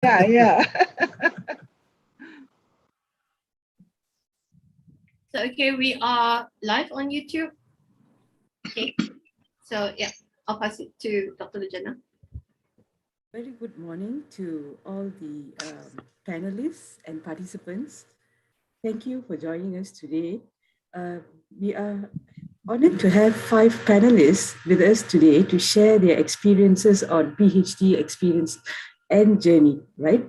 Yeah, yeah. So, okay, we are live on YouTube. Okay, so yeah, I'll pass it to Dr. Lujana. Very good morning to all the panelists and participants. Thank you for joining us today. We are honored to have 5 panelists with us today to share their experiences on PhD experience and journey, right?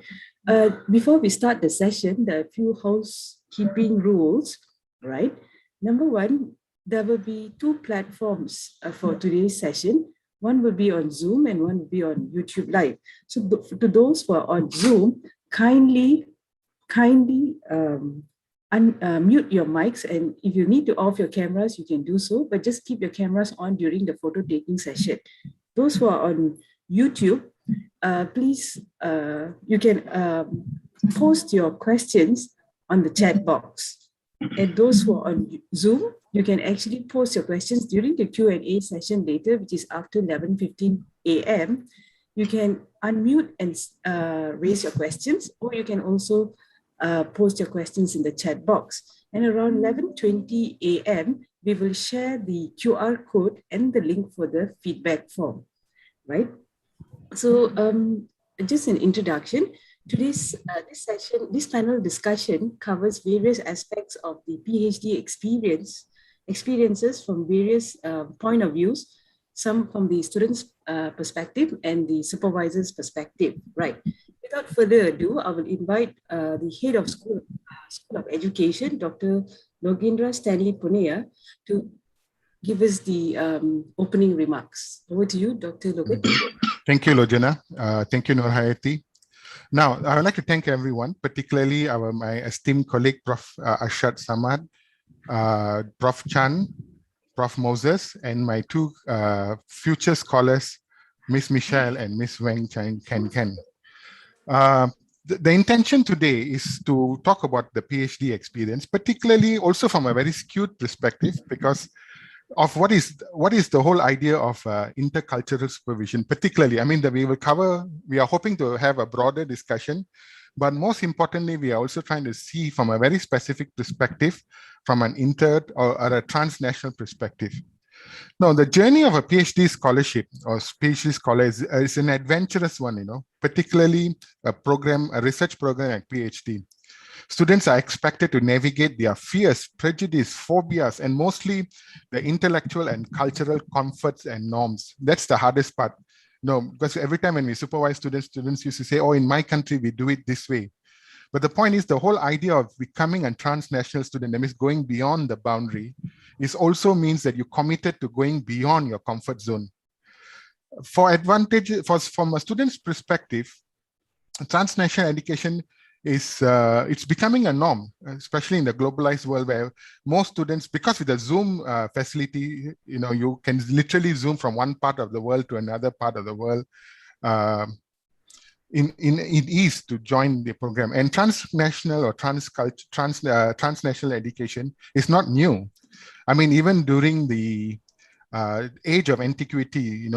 Before we start the session, there are a few housekeeping rules, right? Number one, there will be 2 platforms for today's session. One will be on Zoom and one will be on YouTube Live. So to those who are on Zoom, kindly mute your mics, and if you need to off your cameras, you can do so, but just keep your cameras on during the photo taking session. Those who are on YouTube, please, you can post your questions on the chat box. And those who are on Zoom, you can actually post your questions during the Q&A session later, which is after 11:15 a.m. You can unmute and raise your questions, or you can also post your questions in the chat box. And around 11:20 a.m., we will share the QR code and the link for the feedback form, right? So just an introduction. Today's this panel discussion covers various aspects of the PhD experiences from various point of views, some from the student's perspective and the supervisor's perspective, right? Without further ado, I will invite the head of School of Education, Dr. Logendra Stanley Punea, to give us the opening remarks. Over to you, Dr. Logan. Thank you, Lojana. Thank you, Nurhayati. Now, I would like to thank everyone, particularly my esteemed colleague, Prof. Ashad Samad, Prof. Chan, Prof. Moses, and my 2 future scholars, Miss Michelle and Miss Weng Ken. The intention today is to talk about the PhD experience, particularly also from a very skewed perspective, because of what is the whole idea of intercultural supervision, particularly. I mean, we are hoping to have a broader discussion, but most importantly, we are also trying to see from a very specific perspective, from an or a transnational perspective. Now, the journey of a PhD scholarship or PhD scholar is an adventurous one, particularly a research program like PhD. Students are expected to navigate their fears, prejudice, phobias, and mostly the intellectual and cultural comforts and norms. That's the hardest part. Because every time when we supervise students used to say, oh, in my country, we do it this way. But the point is, the whole idea of becoming a transnational student, that means going beyond the boundary, also means that you're committed to going beyond your comfort zone. From a student's perspective, transnational education it's becoming a norm, especially in the globalized world, where most students, because with the Zoom facility, you can literally Zoom from one part of the world to another part of the world. In ease to join the program, and transnational or transnational education is not new. I mean, even during the age of antiquity,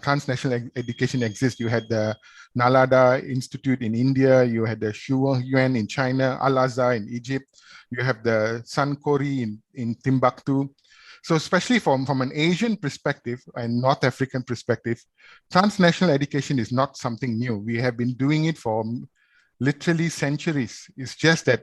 transnational education exists. You had the Nalanda Institute in India, you had the Shuoyuan in China, Al-Azhar in Egypt, you have the Sankori in Timbuktu. So especially from an Asian perspective and North African perspective, transnational education is not something new. We have been doing it for literally centuries. It's just that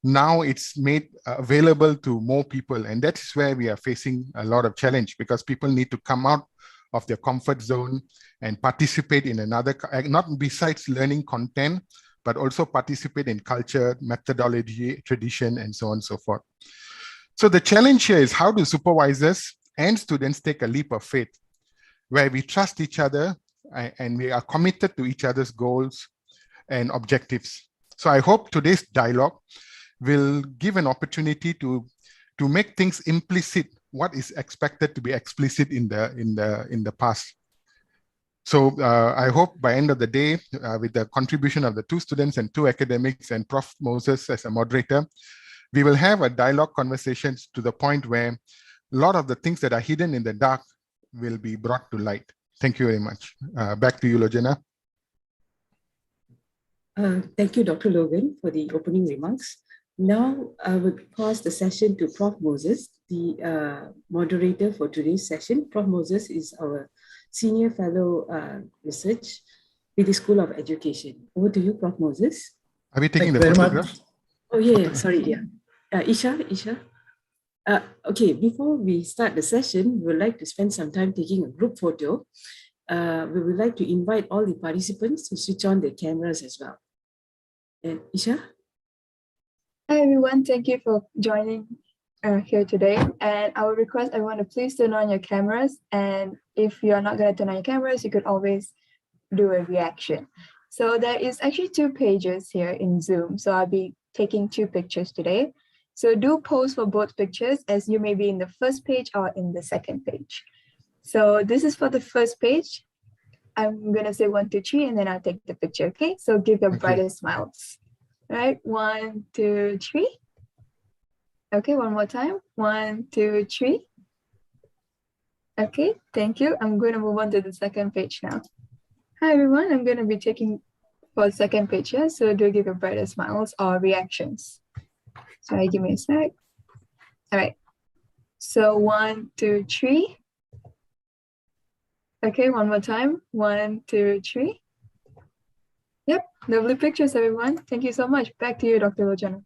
now it's made available to more people. And that's where we are facing a lot of challenge, because people need to come out of their comfort zone and participate in another, not besides learning content, but also participate in culture, methodology, tradition, and so on and so forth. So the challenge here is, how do supervisors and students take a leap of faith where we trust each other and we are committed to each other's goals and objectives? So I hope today's dialogue will give an opportunity to make things implicit, what is expected to be explicit in the past. So I hope by end of the day, with the contribution of the 2 students and 2 academics and Prof. Moses as a moderator, we will have a dialogue conversations to the point where a lot of the things that are hidden in the dark will be brought to light. Thank you very much. Back to you, Lojana. Thank you, Dr. Logan, for the opening remarks. Now, I would pass the session to Prof. Moses, the moderator for today's session. Prof. Moses is our Senior Fellow Research with the School of Education. Over to you, Prof. Moses. Are we taking Thank the you very photograph? much. Oh, yeah, sorry, yeah. Isha. Okay, before we start the session, we would like to spend some time taking a group photo. We would like to invite all the participants to switch on their cameras as well. And Isha? Hi everyone, thank you for joining here today. And I would request everyone to please turn on your cameras. And if you're not going to turn on your cameras, you could always do a reaction. So there is actually 2 pages here in Zoom. So I'll be taking 2 pictures today. So do pose for both pictures, as you may be in the first page or in the second page. So this is for the first page. I'm going to say 1, 2, 3, and then I'll take the picture. Okay, so give your brightest smiles. All right, 1, 2, 3. Okay, one more time. 1, 2, 3. Okay, thank you. I'm going to move on to the second page now. Hi everyone, I'm going to be taking for the second page here. So do give your brightest smiles or reactions. Sorry, give me a sec. All right. So 1, 2, 3. Okay, one more time. 1, 2, 3. Yep, lovely pictures, everyone. Thank you so much. Back to you, Dr. Lojana.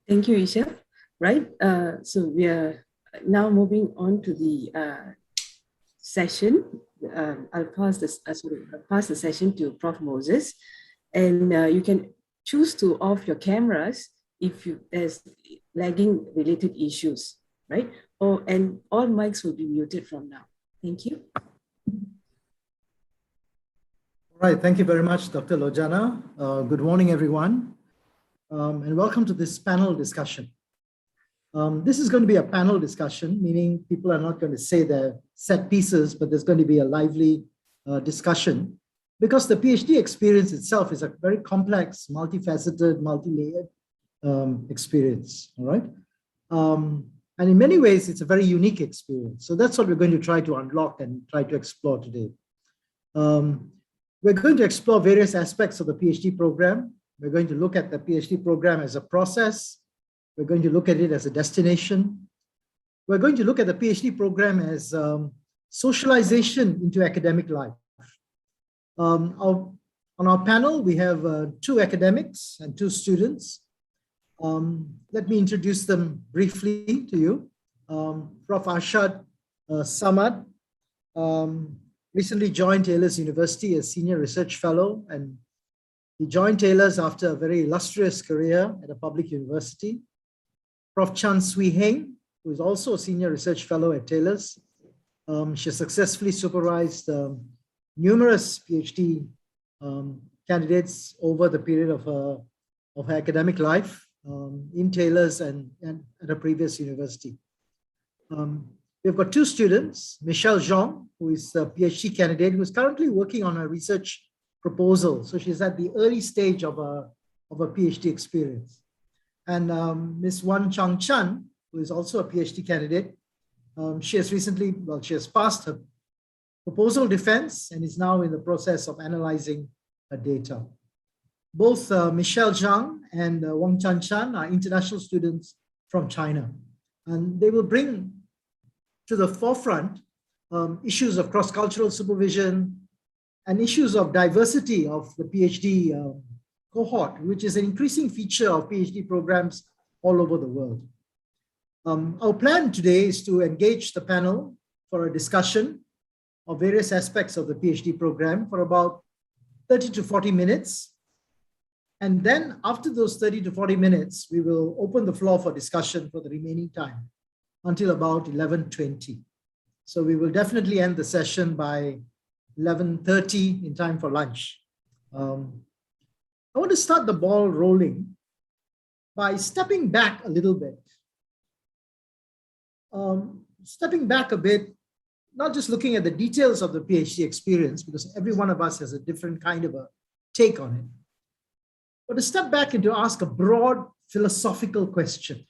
Thank you, Isha. Right, so we are now moving on to the session. I'll pass the session to Prof. Moses, and you can choose to off your cameras if there's lagging related issues, right? And all mics will be muted from now. Thank you. All right, thank you very much, Dr. Lojana. Good morning, everyone, and welcome to this panel discussion. This is going to be a panel discussion, meaning people are not going to say their set pieces, but there's going to be a lively discussion, because the PhD experience itself is a very complex, multifaceted, multi-layered experience, all right? And in many ways, it's a very unique experience. So that's what we're going to try to unlock and try to explore today. We're going to explore various aspects of the PhD program. We're going to look at the PhD program as a process. We're going to look at it as a destination. We're going to look at the PhD program as socialization into academic life. On our panel, we have 2 academics and 2 students. Let me introduce them briefly to you. Prof. Arshad Samad recently joined Taylor's University as Senior Research Fellow, and he joined Taylor's after a very illustrious career at a public university. Prof. Chan Swee Heng, who is also a Senior Research Fellow at Taylor's. She has successfully supervised numerous PhD candidates over the period of her academic life in Taylor's and at a previous university. We've got 2 students, Michelle Zhang, who is a PhD candidate, who is currently working on a research proposal. So she's at the early stage of a PhD experience. And Ms. Wan Chang Chan, who is also a PhD candidate. She has passed her proposal defense and is now in the process of analyzing her data. Both Michelle Zhang and Wang Chan are international students from China, and they will bring to the forefront issues of cross-cultural supervision and issues of diversity of the PhD cohort, which is an increasing feature of PhD programs all over the world. Our plan today is to engage the panel for a discussion of various aspects of the PhD program for about 30 to 40 minutes. And then after those 30 to 40 minutes, we will open the floor for discussion for the remaining time until about 11:20. So we will definitely end the session by 11:30 in time for lunch. I want to start the ball rolling by stepping back a little bit. Stepping back a bit, not just looking at the details of the PhD experience, because every one of us has a different kind of a take on it, but to step back and to ask a broad philosophical question.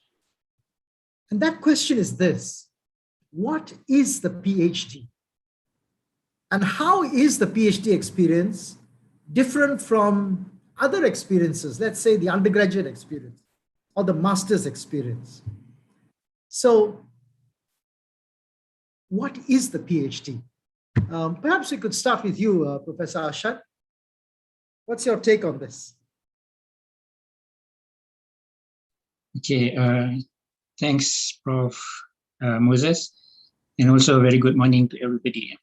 And that question is this: what is the PhD? And how is the PhD experience different from other experiences, let's say the undergraduate experience or the master's experience. So what is the PhD? Perhaps we could start with you, Professor Arshad. What's your take on this? Okay, thanks, Prof. Moses, and also a very good morning to everybody.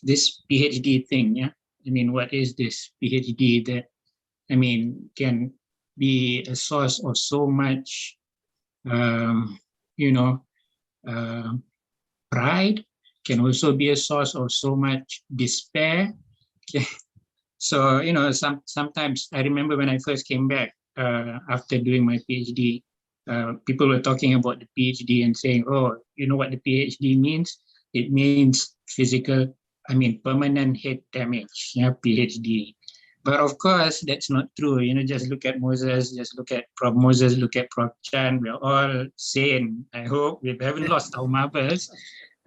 This PhD thing, yeah, I mean, what is this PhD that, I mean, can be a source of so much, you know, pride, can also be a source of so much despair. Okay. So, you know, sometimes I remember when I first came back after doing my PhD, people were talking about the PhD and saying, oh, you know what the PhD means? It means permanent head damage, yeah, PhD. But of course, that's not true. You know, just look at Moses, just look at Prof. Moses, look at Prof. Chan. We're all sane. I hope we haven't lost our marbles.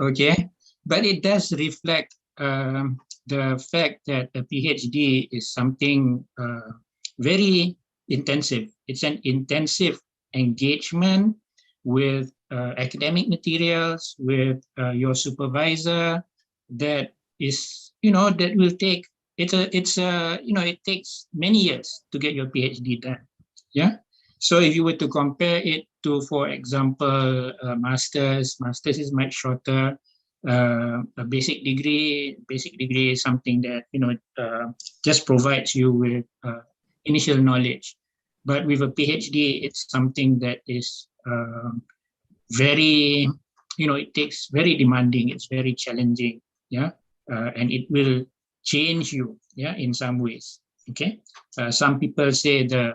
Okay. But it does reflect the fact that a PhD is something very intensive. It's an intensive engagement with academic materials, with your supervisor, that is, you know, that will take, it takes many years to get your PhD done. Yeah. So if you were to compare it to, for example, master's is much shorter. A basic degree is something that, you know, just provides you with initial knowledge. But with a PhD, it's something that is very, you know, it takes very demanding, it's very challenging, yeah, and it will change you, yeah, in some ways. Okay, some people say the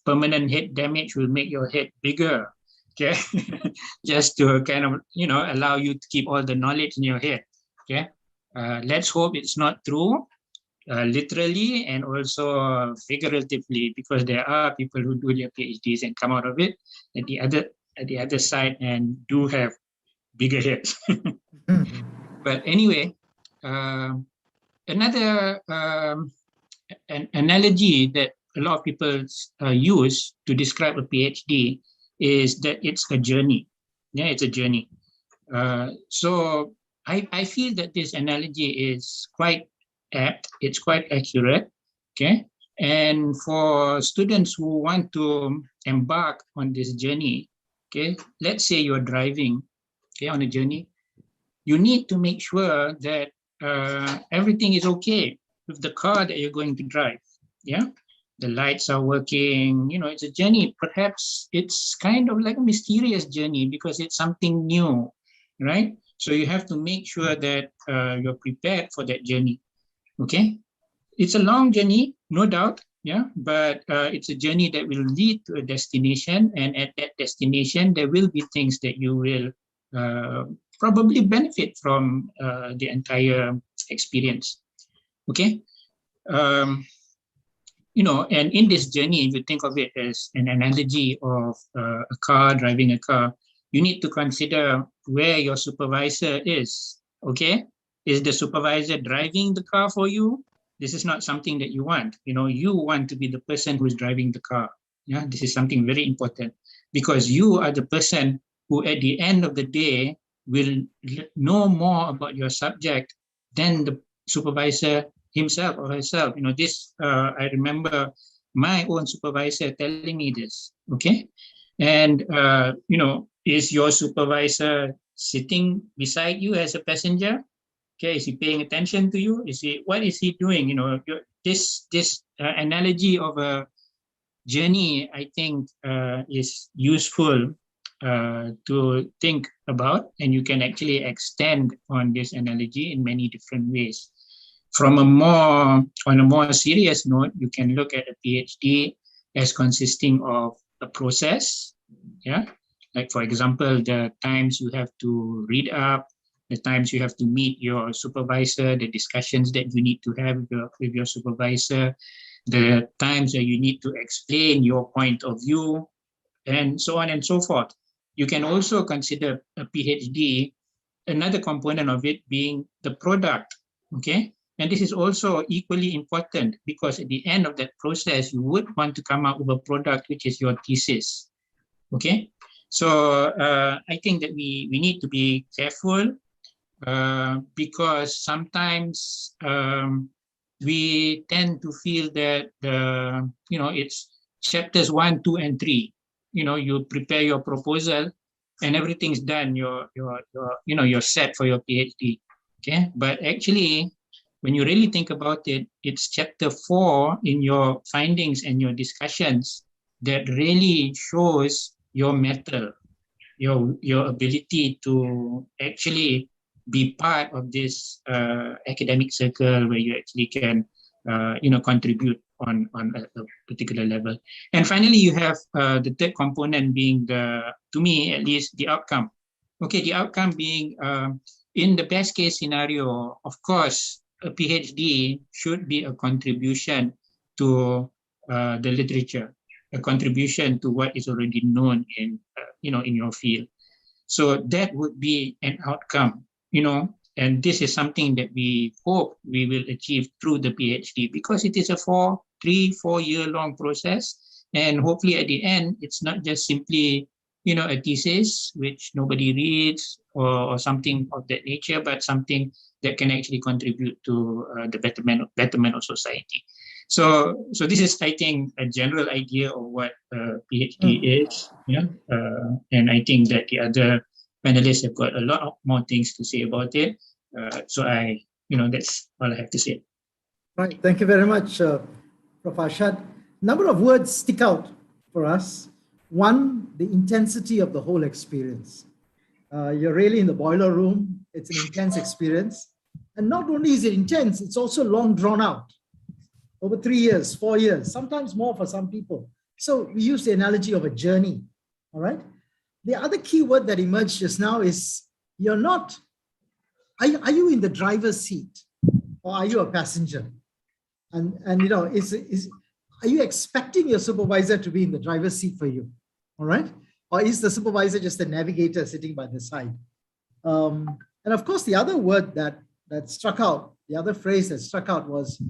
permanent head damage will make your head bigger. Okay, just to kind of, you know, allow you to keep all the knowledge in your head. Okay, let's hope it's not true, literally and also figuratively, because there are people who do their PhDs and come out of it at the other side and do have bigger heads. But anyway, another an analogy that a lot of people use to describe a PhD is that it's a journey. Yeah, it's a journey. So I feel that this analogy is quite apt, it's quite accurate. Okay. And for students who want to embark on this journey, okay, let's say you're driving, okay, on a journey, you need to make sure that everything is okay with the car that you're going to drive. Yeah. The lights are working, you know, it's a journey. Perhaps it's kind of like a mysterious journey because it's something new, right? So you have to make sure that you're prepared for that journey, okay? It's a long journey, no doubt, yeah, but it's a journey that will lead to a destination, and at that destination, there will be things that you will probably benefit from the entire experience, okay? You know, and in this journey, if you think of it as an analogy of a car, driving a car, you need to consider where your supervisor is, okay? Is the supervisor driving the car for you? This is not something that you want. You know, you want to be the person who is driving the car. Yeah, this is something very important because you are the person who at the end of the day will know more about your subject than the supervisor himself or herself. You know, this, I remember my own supervisor telling me this, okay? And, you know, is your supervisor sitting beside you as a passenger? Okay, is he paying attention to you? What is he doing? You know, this analogy of a journey, I think, is useful to think about, and you can actually extend on this analogy in many different ways. On a more serious note, you can look at a PhD as consisting of a process, yeah? Like, for example, the times you have to read up, the times you have to meet your supervisor, the discussions that you need to have with your supervisor, the times that you need to explain your point of view, and so on and so forth. You can also consider a PhD, another component of it being the product, okay? And this is also equally important because at the end of that process, you would want to come up with a product which is your thesis. Okay, so I think that we need to be careful because sometimes we tend to feel that it's chapters 1, 2, and 3. You prepare your proposal and everything's done. You're set for your PhD. Okay, but actually, when you really think about it, it's chapter 4 in your findings and your discussions that really shows your mettle, your ability to actually be part of this academic circle where you actually can contribute on a particular level. And finally, you have the third component being to me at least, the outcome. Okay, the outcome being in the best case scenario, of course, a PhD should be a contribution to the literature, a contribution to what is already known in your field. So that would be an outcome, and this is something that we hope we will achieve through the PhD because it is a 4 year long process. And hopefully at the end, it's not just simply, a thesis which nobody reads or something of that nature, but something that can actually contribute to the betterment of society. So this is, I think, a general idea of what PhD is. And I think that the other panelists have got a lot more things to say about it. So that's all I have to say. Right. Thank you very much, Prof. Arshad. Number of words stick out for us. One, the intensity of the whole experience. You're really in the boiler room. It's an intense experience. And not only is it intense, it's also long drawn out. Over 3 years, 4 years, sometimes more for some people. So we use the analogy of a journey, all right? The other key word that emerged just now is are you in the driver's seat or are you a passenger? And are you expecting your supervisor to be in the driver's seat for you, all right? Or is the supervisor just a navigator sitting by the side? And of course, the other word that struck out, the other phrase that struck out was,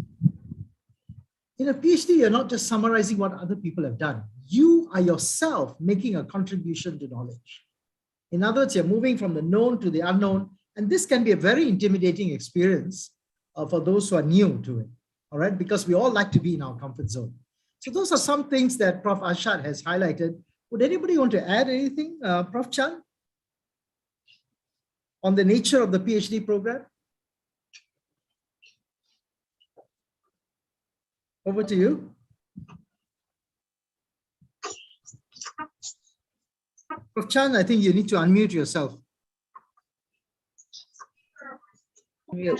in a PhD, you're not just summarizing what other people have done. You are yourself making a contribution to knowledge. In other words, you're moving from the known to the unknown, and this can be a very intimidating experience for those who are new to it, all right? Because we all like to be in our comfort zone. So those are some things that Prof. Arshad has highlighted. Would anybody want to add anything, Prof. Chan, on the nature of the PhD program? Over to you. Prof. Chan, I think you need to unmute yourself. Mute.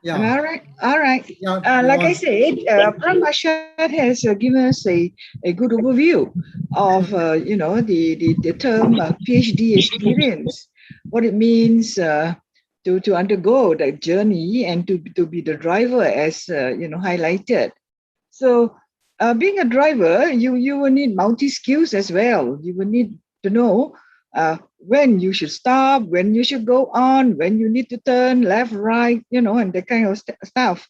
Yeah. All right. Yeah, like I said, Prof. Arshad has given us a good overview of the term PhD experience, what it means to undergo that journey and to be the driver, as highlighted. So being a driver, you will need multi skills as well. You will need to know when you should stop, when you should go on, when you need to turn left, right, and that kind of stuff.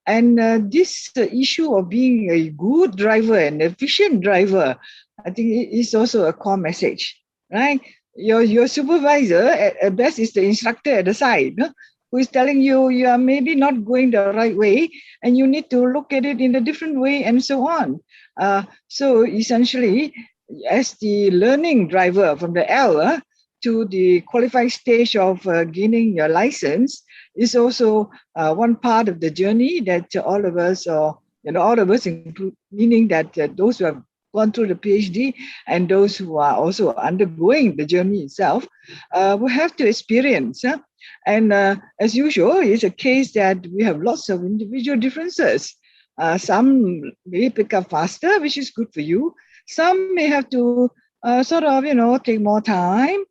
And this issue of being a good driver, an efficient driver, I think is also a core message, right? Your supervisor at best is the instructor at the side, who is telling you are maybe not going the right way and you need to look at it in a different way and so on. So essentially, as the learning driver from the L to the qualified stage of gaining your license is also one part of the journey that all of us, include, meaning that those who have gone through the PhD and those who are also undergoing the journey itself will have to experience. And as usual, it's a case that we have lots of individual differences. Some may pick up faster, which is good for you. Some may have to take more time,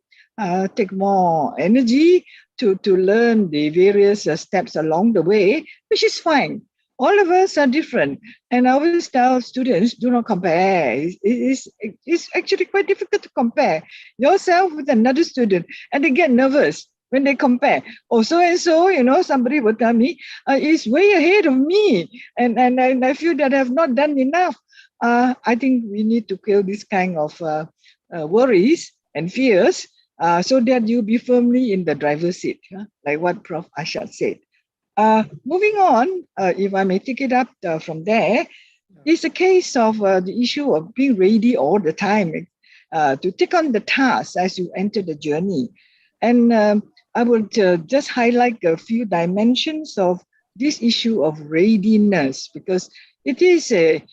take more energy to learn the various steps along the way, which is fine. All of us are different. And I always tell students, do not compare. It's actually quite difficult to compare yourself with another student. And they get nervous when they compare. Oh, so and so, somebody will tell me is way ahead of me, and I feel that I have not done enough. I think we need to kill this kind of worries and fears, so that you be firmly in the driver's seat, like what Prof. Ashad said. Moving on, if I may take it up from there, it's a case of the issue of being ready all the time to take on the task as you enter the journey. And I would just highlight a few dimensions of this issue of readiness, because it is a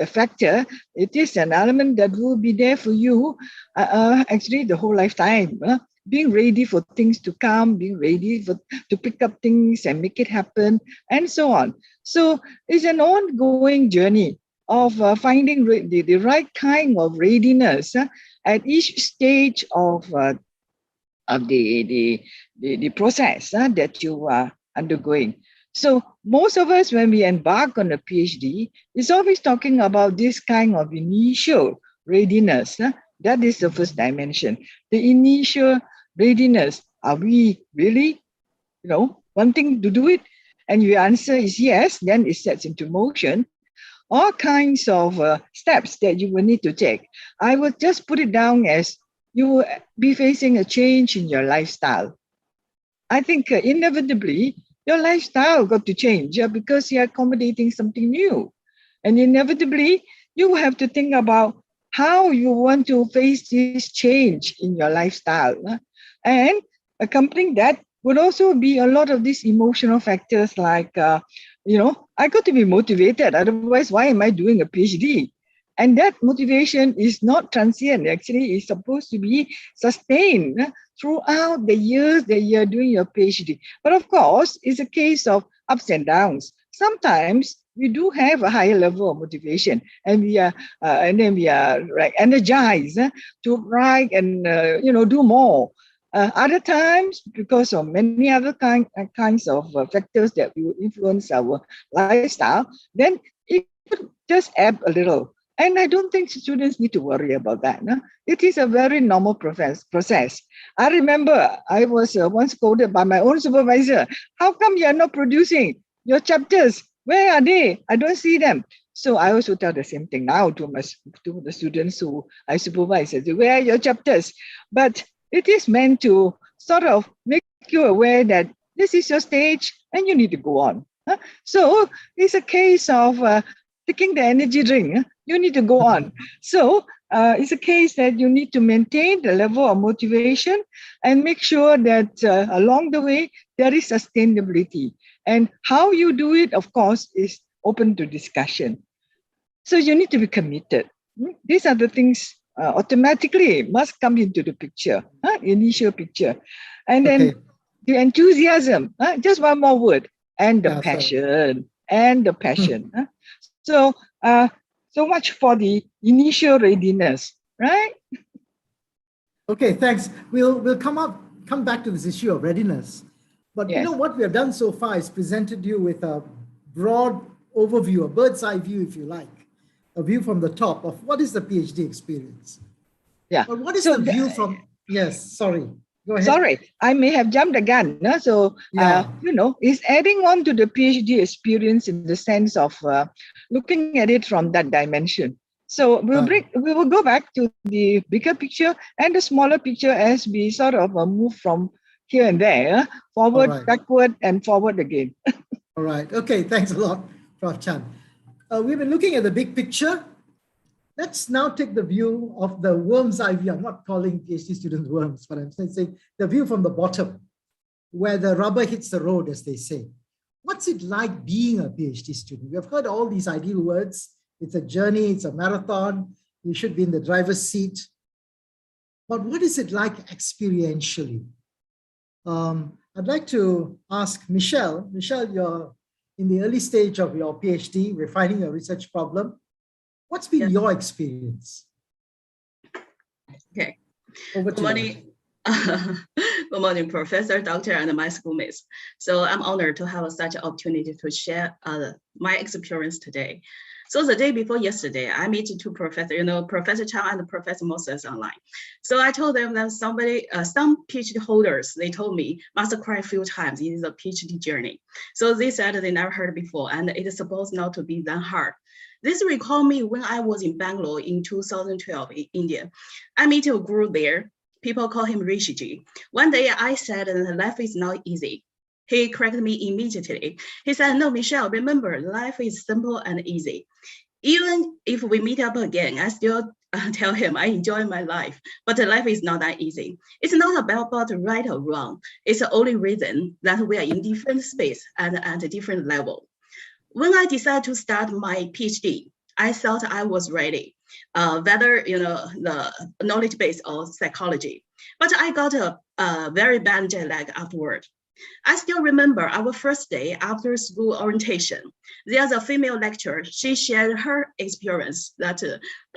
factor, it is an element that will be there for you actually the whole lifetime. Being ready for things to come, being ready to pick up things and make it happen, and so on. So it's an ongoing journey of finding the right kind of readiness at each stage of the process that you are undergoing. So most of us, when we embark on a PhD, is always talking about this kind of initial readiness. That is the first dimension. The initial readiness. Are we really, wanting to do it? And your answer is yes, then it sets into motion all kinds of steps that you will need to take. I would just put it down as you will be facing a change in your lifestyle. I think inevitably, your lifestyle got to change because you're accommodating something new. And inevitably, you will have to think about how you want to face this change in your lifestyle. And accompanying that would also be a lot of these emotional factors like, I got to be motivated. Otherwise, why am I doing a PhD? And that motivation is not transient. Actually, it's supposed to be sustained throughout the years that you're doing your PhD. But of course, it's a case of ups and downs. Sometimes we do have a higher level of motivation, and then we are energized to write and do more. Other times, because of many other kinds of factors that will influence our lifestyle, then it could just ebb a little. And I don't think students need to worry about that. No? It is a very normal process. I remember I was once scolded by my own supervisor. How come you are not producing your chapters? Where are they? I don't see them. So I also tell the same thing now to the students who I supervise. I say, where are your chapters? But it is meant to sort of make you aware that this is your stage and you need to go on. So it's a case of taking the energy drink. You need to go on. So it's a case that you need to maintain the level of motivation and make sure that along the way, there is sustainability. And how you do it, of course, is open to discussion. So you need to be committed. These are the things automatically must come into the picture, initial picture. And then the enthusiasm, just one more word, and the passion, and the passion. So much for the initial readiness, right? Okay, thanks. We'll come back to this issue of readiness. But Yes. what we have done so far is presented you with a broad overview, a bird's eye view, if you like, a view from the top of what is the PhD experience. Yeah. But what is the view from, yes, sorry, go ahead. Sorry, I may have jumped the gun. No? So, it's adding on to the PhD experience in the sense of looking at it from that dimension. So we will go back to the bigger picture and the smaller picture as we sort of move from here and there, forward, backward, and forward again. All right. Okay. Thanks a lot, Prof. Chan. We've been looking at the big picture. Let's now take the view of the worm's eye view. I'm not calling PhD students worms, but I'm saying the view from the bottom, where the rubber hits the road, as they say. What's it like being a PhD student? We have heard all these ideal words. It's a journey, it's a marathon. You should be in the driver's seat. But what is it like experientially? I'd like to ask Michelle. Michelle, you're in the early stage of your PhD, refining your research problem. What's been your experience? Okay. Over to Good morning. Good morning, Professor, Doctor, and my schoolmates. So I'm honored to have such an opportunity to share my experience today. So the day before yesterday, I met two professors, Professor Chang and Professor Moses online. So I told them that some PhD holders, they told me must cry a few times in the PhD journey. So they said they never heard before, and it is supposed not to be that hard. This recall me when I was in Bangalore in 2012 in India. I met a group there. People call him Rishiji. One day I said life is not easy. He corrected me immediately. He said, no, Michelle, remember, life is simple and easy. Even if we meet up again, I still tell him I enjoy my life, but life is not that easy. It's not about right or wrong. It's the only reason that we are in different space and at a different level. When I decided to start my PhD, I thought I was ready, whether the knowledge base or psychology. But I got a very bad jet lag afterward. I still remember our first day after school orientation. There's a female lecturer. She shared her experience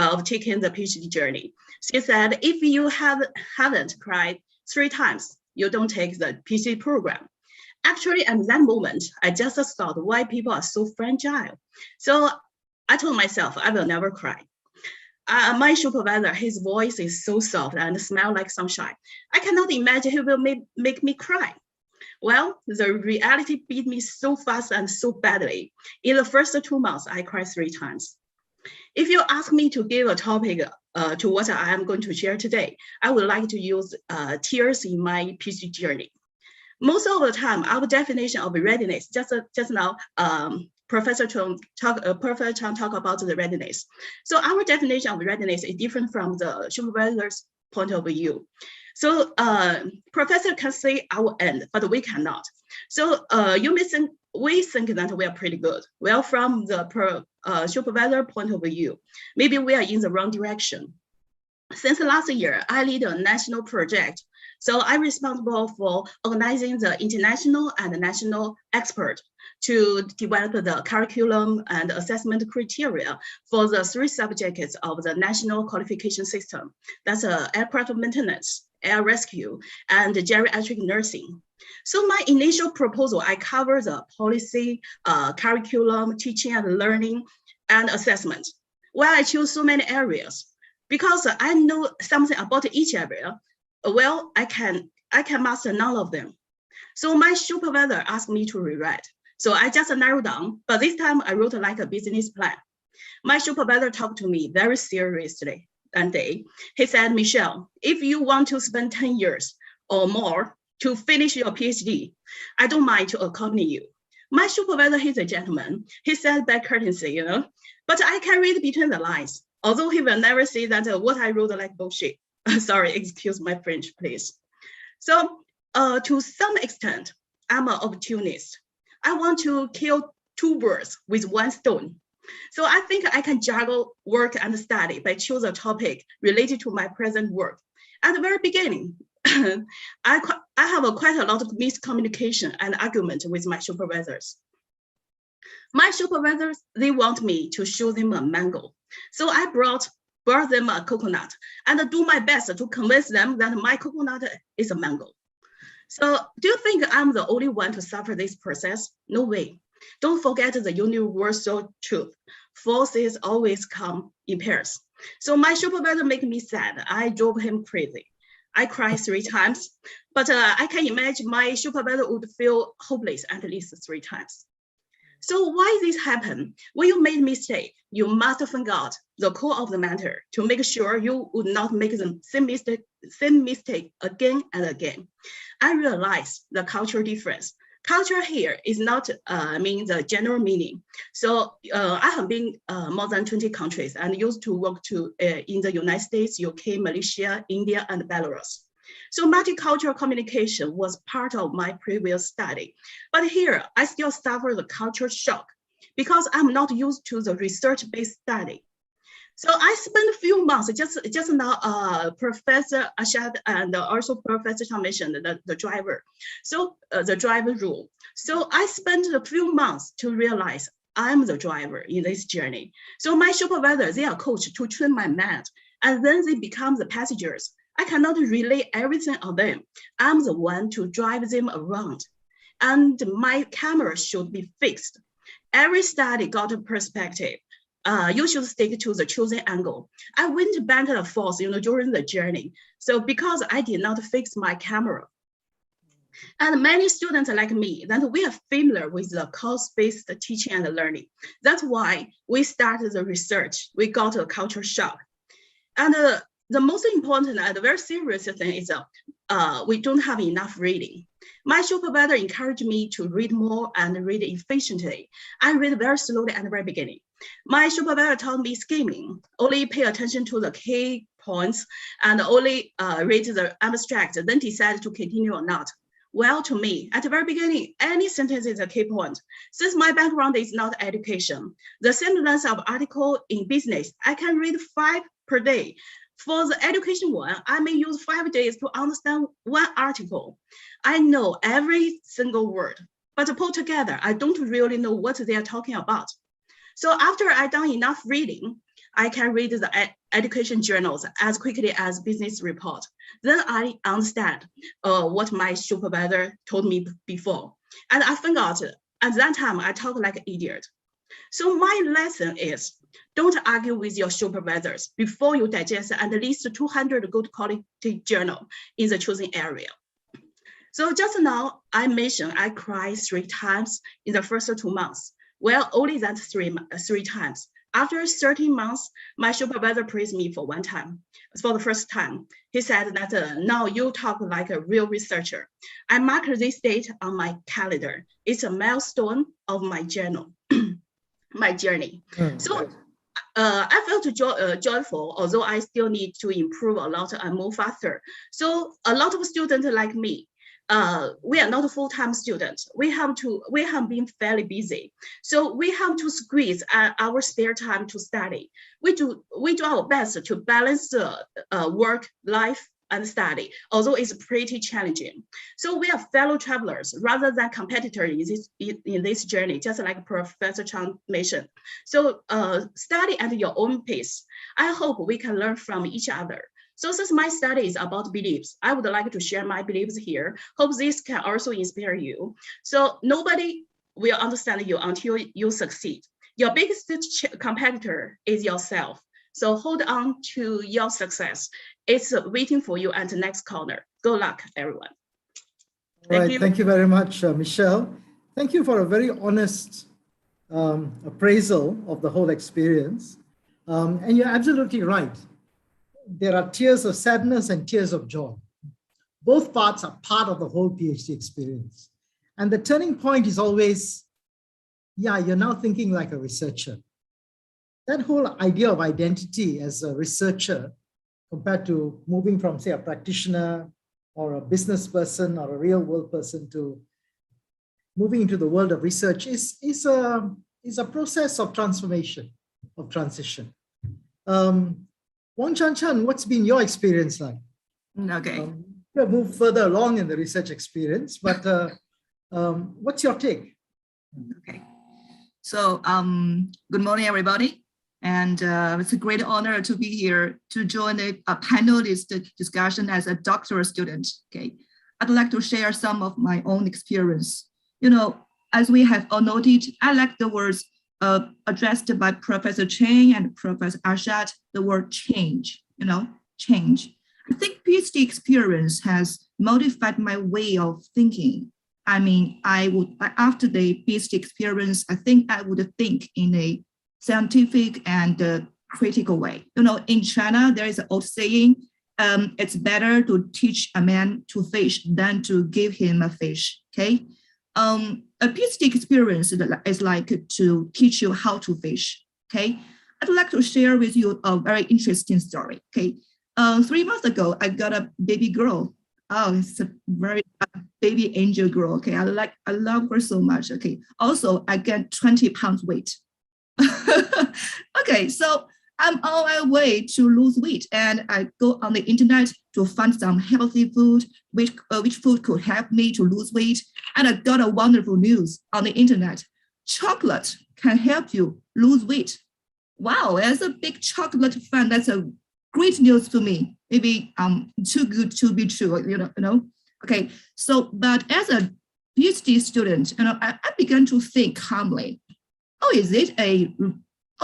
of taking the PhD journey. She said, if you haven't cried 3 times, you don't take the PhD program. Actually, at that moment, I just thought why people are so fragile. So I told myself, I will never cry. My supervisor, his voice is so soft and smells like sunshine. I cannot imagine he will make me cry. Well, the reality beat me so fast and so badly. In the first 2 months, I cried 3 times. If you ask me to give a topic to what I am going to share today, I would like to use tears in my PhD journey. Most of the time, our definition of readiness, just now, Professor Chang talk about the readiness. So our definition of readiness is different from the supervisor's point of view. So professor can say our end, but we cannot. So we think that we are pretty good. Well, from the supervisor point of view, maybe we are in the wrong direction. Since last year, I lead a national project. So I'm responsible for organizing the international and national expert to develop the curriculum and assessment criteria for the 3 subjects of the national qualification system. That's aircraft maintenance, air rescue, and geriatric nursing. So my initial proposal, I cover the policy, curriculum, teaching and learning, and assessment. Well, I choose so many areas because I know something about each area. Well, I can master none of them. So my supervisor asked me to rewrite. So I just narrowed down, but this time I wrote like a business plan. My supervisor talked to me very seriously that day. He said, Michelle, if you want to spend 10 years or more to finish your PhD, I don't mind to accompany you. My supervisor, he's a gentleman. He said by courtesy, but I can read between the lines, although he will never say that what I wrote like bullshit. Sorry, excuse my French, please. So to some extent, I'm an opportunist. I want to kill 2 birds with 1 stone. So I think I can juggle work and study by choosing a topic related to my present work. At the very beginning, I have quite a lot of miscommunication and argument with my supervisors. My supervisors, they want me to show them a mango. So I brought them a coconut and do my best to convince them that my coconut is a mango. So do you think I'm the only one to suffer this process? No way. Don't forget the universal truth. Forces always come in pairs. So my supervisor made me sad. I drove him crazy. I cried 3 times, but I can imagine my supervisor would feel hopeless at least 3 times. So why this happen? When you made a mistake, you must find out the core of the matter to make sure you would not make the same mistake again and again. I realized the cultural difference. Culture here is not the general meaning. So I have been more than 20 countries and used to work in the United States, UK, Malaysia, India, and Belarus. So multicultural communication was part of my previous study. But here, I still suffer the culture shock because I'm not used to the research-based study. So I spent a few months, just now, Professor Ashad and also Professor Chang mentioned the driver. So the driver rule. So I spent a few months to realize I'm the driver in this journey. So my supervisors, they are coached to train my mind, and then they become the passengers. I cannot relay everything on them. I'm the one to drive them around. And my camera should be fixed. Every study got a perspective. you should stick to the chosen angle. I went back and forth, during the journey. So because I did not fix my camera, and many students like me, that we are familiar with the course-based teaching and learning. That's why we started the research. We got a culture shock. And the most important and very serious thing is we don't have enough reading. My supervisor encouraged me to read more and read efficiently. I read very slowly at the very beginning. My supervisor told me skimming, only pay attention to the key points and only read the abstract, then decide to continue or not. Well, to me, at the very beginning, any sentence is a key point. Since my background is not education, the same length of article in business, I can read 5 per day. For the education one, I may use 5 days to understand one article. I know every single word, but put together, I don't really know what they are talking about. So after I done enough reading, I can read the education journals as quickly as business report. Then I understand what my supervisor told me before. And I forgot, at that time, I talk like an idiot. So my lesson is, don't argue with your supervisors before you digest at least 200 good quality journal in the chosen area. So just now, I mentioned I cried 3 times in the first 2 months. Well, only that 3 times. After 13 months, my supervisor praised me for 1 time. For the first time, he said that now you talk like a real researcher. I mark this date on my calendar. It's a milestone of my journal, my journey. So I felt joyful, although I still need to improve a lot and move faster. So a lot of students like me, we are not full-time students. We have been fairly busy. So we have to squeeze our spare time to study. We do our best to balance work, life, and study, although it's pretty challenging. So we are fellow travelers rather than competitors in this journey, just like Professor Chang mentioned. So study at your own pace. I hope we can learn from each other. So since my study is about beliefs, I would like to share my beliefs here. Hope this can also inspire you. So nobody will understand you until you succeed. Your biggest competitor is yourself. So hold on to your success. It's waiting for you at the next corner. Good luck, everyone. Thank you very much, Michelle. Thank you for a very honest appraisal of the whole experience. And you're absolutely right. There are tears of sadness and tears of joy. Both parts are part of the whole PhD experience. And the turning point is always, yeah, you're now thinking like a researcher. That whole idea of identity as a researcher compared to moving from, say, a practitioner or a business person or a real world person to moving into the world of research is a process of transformation, of transition. Wang Chan, what's been your experience like? Okay. We'll move further along in the research experience, but what's your take? Okay. So good morning, everybody. And it's a great honor to be here to join a panelist discussion as a doctoral student. Okay. I'd like to share some of my own experience. As we have all noted, I like the words addressed by Professor Chang and Professor Arshad, the word change, change. I think PhD experience has modified my way of thinking. I mean, after the PhD experience, I think I would think in a scientific and critical way. In China, there is an old saying, it's better to teach a man to fish than to give him a fish, okay? A PhD experience is like to teach you how to fish, okay? I'd like to share with you a very interesting story, okay? 3 months ago, I got a baby girl. Oh, it's a very baby angel girl, okay? I love her so much, okay? Also, I gained 20 pounds weight. Okay, so I'm on my way to lose weight, and I go on the internet to find some healthy food, which food could help me to lose weight. And I got a wonderful news on the internet. Chocolate can help you lose weight. Wow, as a big chocolate fan, that's a great news to me. Maybe too good to be true, Okay, so but as a PhD student, I began to think calmly.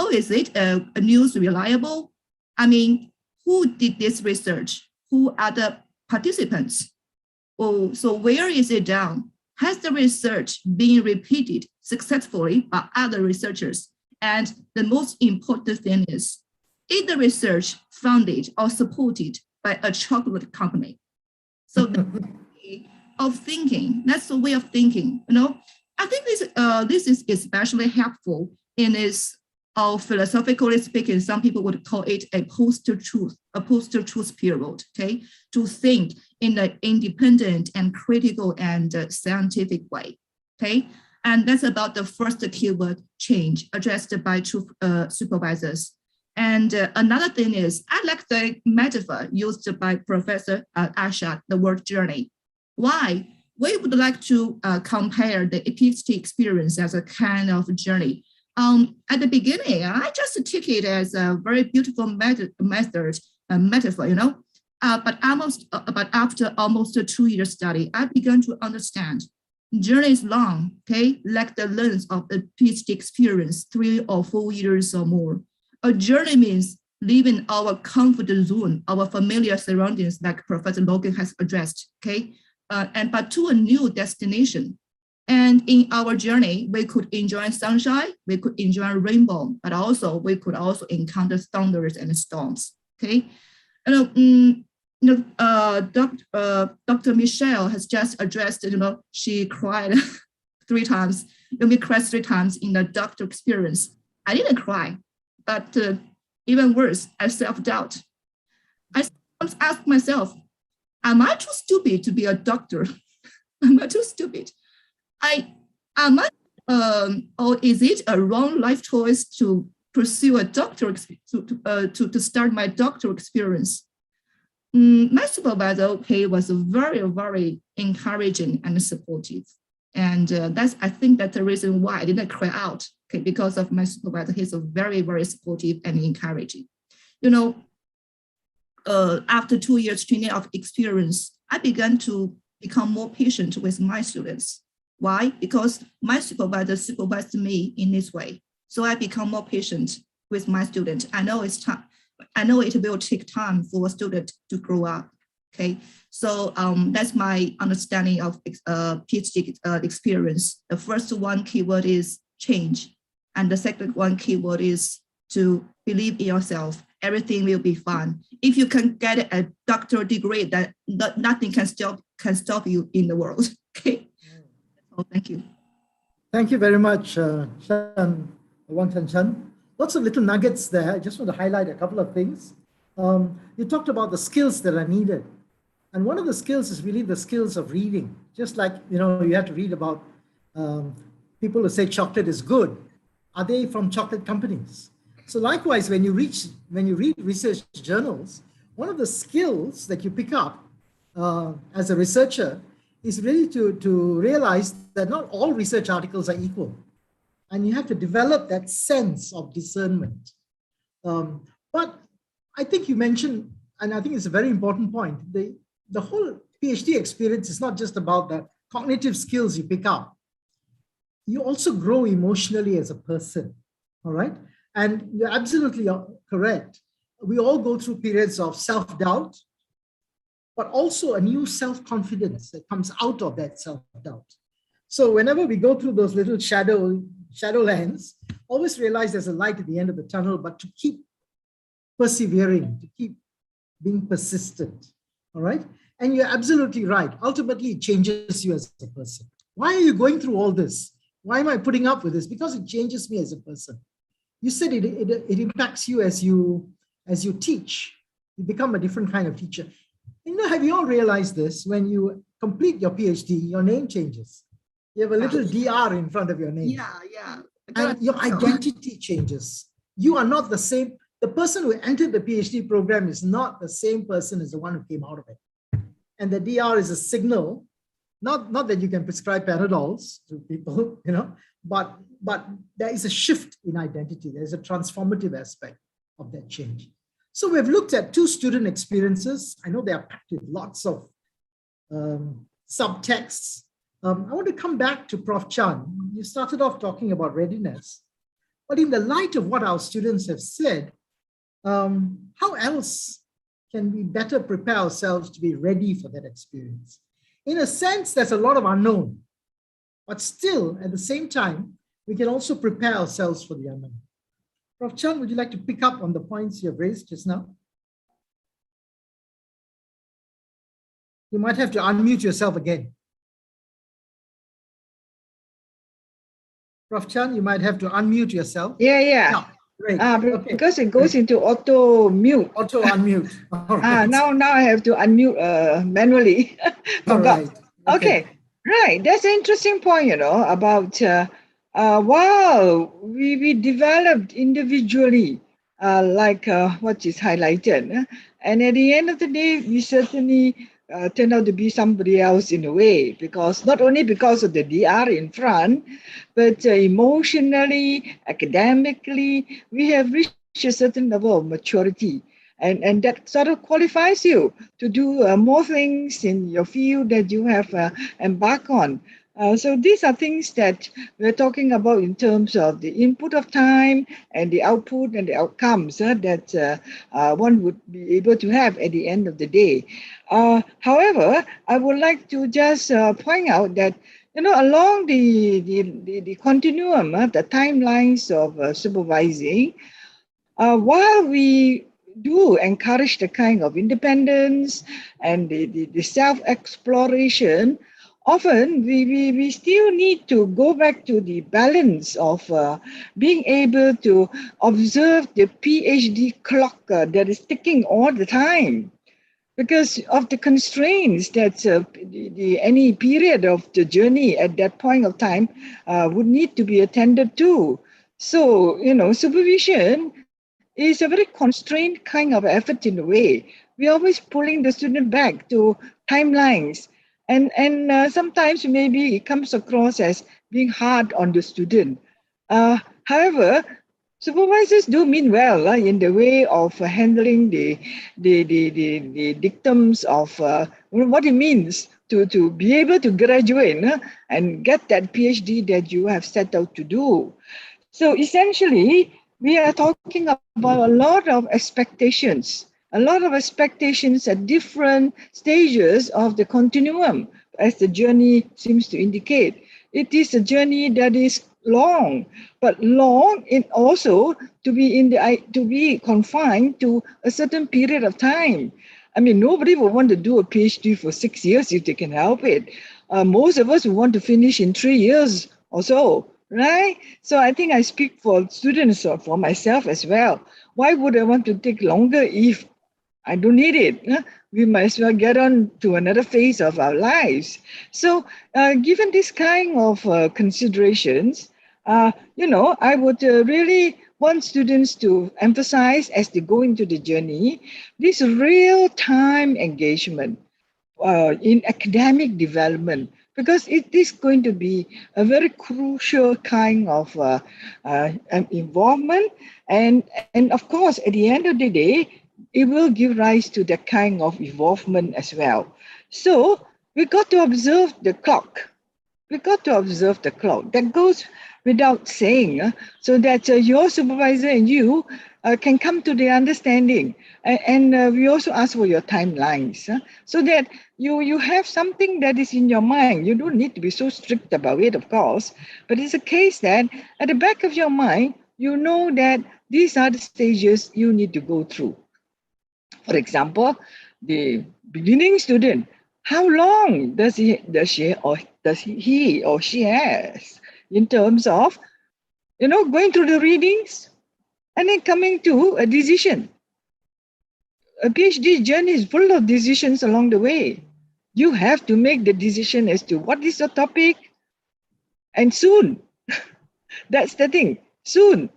oh, is it a news reliable? I mean, who did this research? Who are the participants? Oh, so where is it done? Has the research been repeated successfully by other researchers? And the most important thing is the research funded or supported by a chocolate company? So that's the way of thinking. That's the way of thinking. You know, I think this is especially helpful in this. Philosophically speaking, some people would call it a post-truth period, okay? To think in an independent and critical and scientific way, okay? And that's about the first keyword, change, addressed by two supervisors. And another thing is, I like the metaphor used by Professor Ashad, the word journey. Why? We would like to compare the PhD experience as a kind of journey. At the beginning, I just took it as a very beautiful metaphor, you know. But after almost a 2-year study, I began to understand journey is long, okay, like the length of the PhD experience, 3 or 4 years or more. A journey means leaving our comfort zone, our familiar surroundings, like Professor Logan has addressed, okay, but to a new destination. And in our journey, we could enjoy sunshine, we could enjoy rainbow, but also we could also encounter thunders and storms. Okay, Dr. Michelle has just addressed. She cried 3 times. We cried 3 times in the doctor experience. I didn't cry, but even worse, I self-doubt. I sometimes ask myself, am I too stupid to be a doctor? Am I too stupid? Or is it a wrong life choice to pursue a doctor to start my doctoral experience? My supervisor, okay, was very, very encouraging and supportive, and I think that's the reason why I didn't cry out. Okay, because of my supervisor, he's a very, very supportive and encouraging. After 2 years training of experience, I began to become more patient with my students. Why? Because my supervisor supervised me in this way. So I become more patient with my student. I know it's time. I know it will take time for a student to grow up. Okay, so that's my understanding of PhD experience. The first one keyword is change, and the second one keyword is to believe in yourself. Everything will be fine. If you can get a doctoral degree, that nothing can stop you in the world. Okay. Oh, thank you. Thank you very much, Wang Chen. Lots of little nuggets there. I just want to highlight a couple of things. You talked about the skills that are needed. And one of the skills is really the skills of reading. Just like, you have to read about people who say chocolate is good. Are they from chocolate companies? So likewise, when you read research journals, one of the skills that you pick up as a researcher is really to realize that not all research articles are equal. And you have to develop that sense of discernment. But I think you mentioned, and I think it's a very important point, the whole PhD experience is not just about the cognitive skills you pick up. You also grow emotionally as a person, all right? And you're absolutely correct. We all go through periods of self-doubt, but also a new self-confidence that comes out of that self-doubt. So whenever we go through those little shadowlands, always realize there's a light at the end of the tunnel, but to keep persevering, to keep being persistent, all right? And you're absolutely right. Ultimately, it changes you as a person. Why are you going through all this? Why am I putting up with this? Because it changes me as a person. You said it impacts you as you teach. You become a different kind of teacher. Have you all realized this? When you complete your PhD, your name changes. You have a little DR in front of your name. Yeah. And your identity changes. You are not the same. The person who entered the PhD program is not the same person as the one who came out of it. And the DR is a signal, not that you can prescribe Panadols to people, but there is a shift in identity. There's a transformative aspect of that change. So we've looked at 2 student experiences. I know they are packed with lots of subtexts. I want to come back to Prof. Chan. You started off talking about readiness. But in the light of what our students have said, how else can we better prepare ourselves to be ready for that experience? In a sense, there's a lot of unknown, but still, at the same time, we can also prepare ourselves for the unknown. Prof. Chan, would you like to pick up on the points you have raised just now? You might have to unmute yourself again. Prof. Chan, you might have to unmute yourself. Yeah. Great. Because it goes into auto mute. Auto unmute. All right. Now I have to unmute manually. All right. Okay. Right. That's an interesting point, about wow, we developed individually, like what is highlighted. And at the end of the day, we certainly turn out to be somebody else in a way, because not only because of the DR in front, but emotionally, academically, we have reached a certain level of maturity. And that sort of qualifies you to do more things in your field that you have embarked on. So these are things that we're talking about in terms of the input of time and the output and the outcomes that one would be able to have at the end of the day. However, I would like to just point out that along the continuum, the timelines of supervising, while we do encourage the kind of independence and the self-exploration, often we still need to go back to the balance of being able to observe the PhD clock that is ticking all the time, because of the constraints that any period of the journey at that point of time would need to be attended to. So, supervision is a very constrained kind of effort in a way. We're always pulling the student back to timelines. And sometimes maybe it comes across as being hard on the student. However, supervisors do mean well in the way of handling the dictums of what it means to be able to graduate and get that PhD that you have set out to do. So essentially, we are talking about a lot of expectations at different stages of the continuum, as the journey seems to indicate. It is a journey that is long, but long in also to be confined to a certain period of time. I mean, nobody will want to do a PhD for 6 years if they can help it. Most of us will want to finish in 3 years or so. Right? So I think I speak for students or for myself as well. Why would I want to take longer if I don't need it? We might as well get on to another phase of our lives. So given this kind of considerations, I would really want students to emphasize as they go into the journey, this real-time engagement in academic development, because it is going to be a very crucial kind of involvement. And of course, at the end of the day, it will give rise to that kind of involvement as well. So we got to observe the clock. That goes without saying, so that your supervisor and you can come to the understanding. And we also ask for your timelines, so that you have something that is in your mind. You don't need to be so strict about it, of course, but it's a case that at the back of your mind, you know that these are the stages you need to go through. For example, the beginning student, how long does he or she has in terms of, going through the readings and then coming to a decision. A PhD journey is full of decisions along the way. You have to make the decision as to what is the topic, and soon. That's the thing. Soon.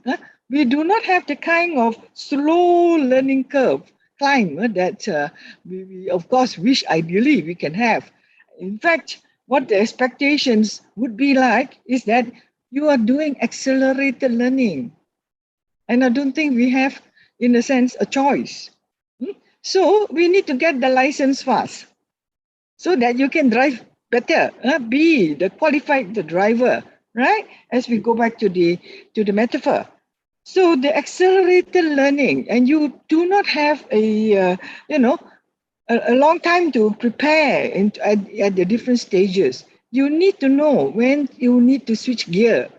We do not have the kind of slow learning curve climb that we of course wish ideally we can have. In fact, what the expectations would be like is that you are doing accelerated learning. And I don't think we have, in a sense, a choice. So we need to get the license fast so that you can drive better, be the qualified driver, right? As we go back to the metaphor. So the accelerated learning, and you do not have a long time to prepare at the different stages. You need to know when you need to switch gear.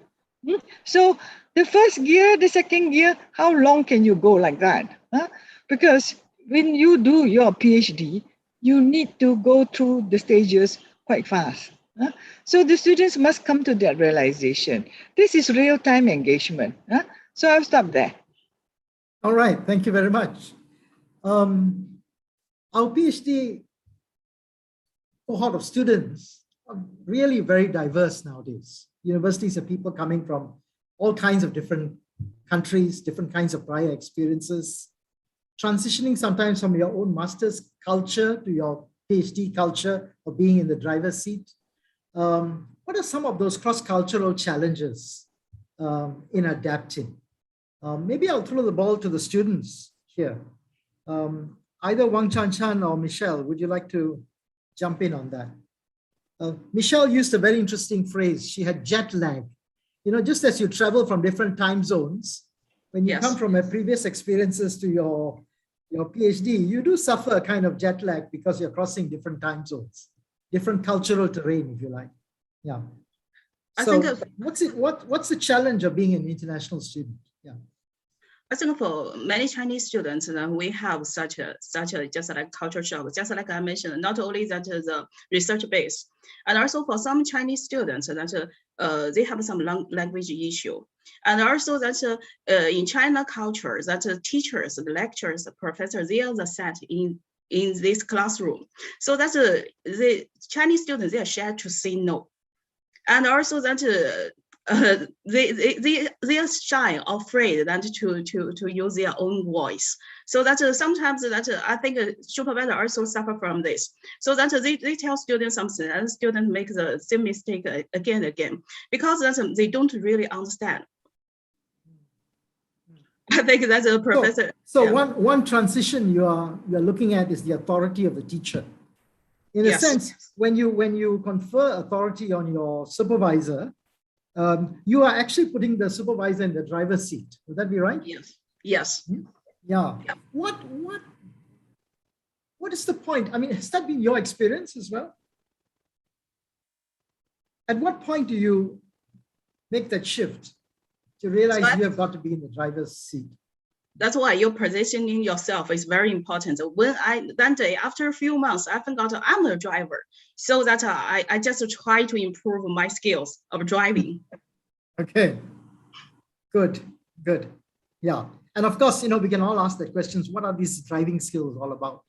So the first gear, the second gear, how long can you go like that? Huh? Because when you do your PhD, you need to go through the stages quite fast. Huh? So the students must come to that realization. This is real-time engagement. Huh? So I'll stop there. All right, thank you very much. Our PhD cohort of students are really very diverse nowadays. Universities have people coming from all kinds of different countries, different kinds of prior experiences, transitioning sometimes from your own master's culture to your PhD culture of being in the driver's seat. What are some of those cross-cultural challenges in adapting? Maybe I'll throw the ball to the students here. Either Wang Chan or Michelle, would you like to jump in on that? Michelle used a very interesting phrase. She had jet lag. Just as you travel from different time zones, when you come from a previous experiences to your PhD, you do suffer a kind of jet lag because you're crossing different time zones, different cultural terrain, if you like. Yeah. So what's the challenge of being an international student? Yeah. I think for many Chinese students, we have such a just like culture shock, just like I mentioned, not only that the research base, and also for some Chinese students that they have some language issue, and also that in China culture, that teachers, the lecturers, the professors, they are the set in this classroom. So that's the Chinese students, they are shy to say no, and also that. They are shy, afraid that to use their own voice. So that sometimes that I think supervisors also suffer from this. So that they tell students something, and students make the same mistake again and again because that they don't really understand. I think that's a professor. So one transition you are looking at is the authority of the teacher. In a sense, when you confer authority on your supervisor, you are actually putting the supervisor in the driver's seat. Would that be right? Yes. Yeah. What is the point? I mean, has that been your experience as well? At what point do you make that shift to realize you have got to be in the driver's seat? That's why your positioning yourself is very important. When that day, after a few months, I found out I'm a driver. So that I just try to improve my skills of driving. Okay, good. Yeah. And of course, we can all ask the questions, what are these driving skills all about?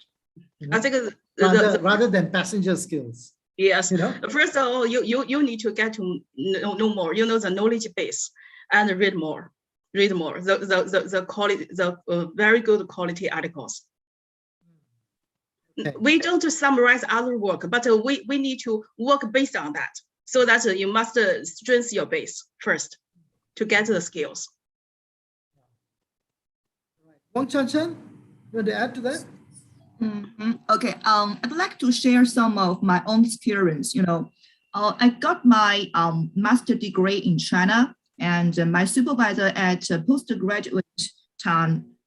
I think rather than passenger skills. Yes. First of all, you need to get to know more, the knowledge base, and read more. The quality, the very good quality articles. Okay. We don't summarize other work, but we need to work based on that. So that you must strengthen your base first to get the skills. Wang Chan, you want to add to that? Okay, I'd like to share some of my own experience. I got my master's degree in China. And my supervisor at postgraduate time,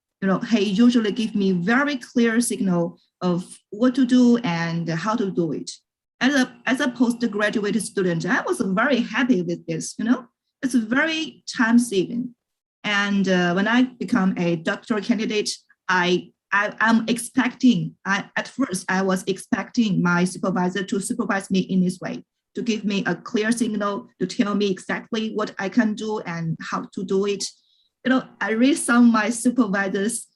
he usually gives me very clear signal of what to do and how to do it. As a postgraduate student, I was very happy with this. It's very time saving. And when I become a doctoral candidate, I'm expecting. At first, I was expecting my supervisor to supervise me in this way, to give me a clear signal, to tell me exactly what I can do and how to do it. I read some of my supervisors'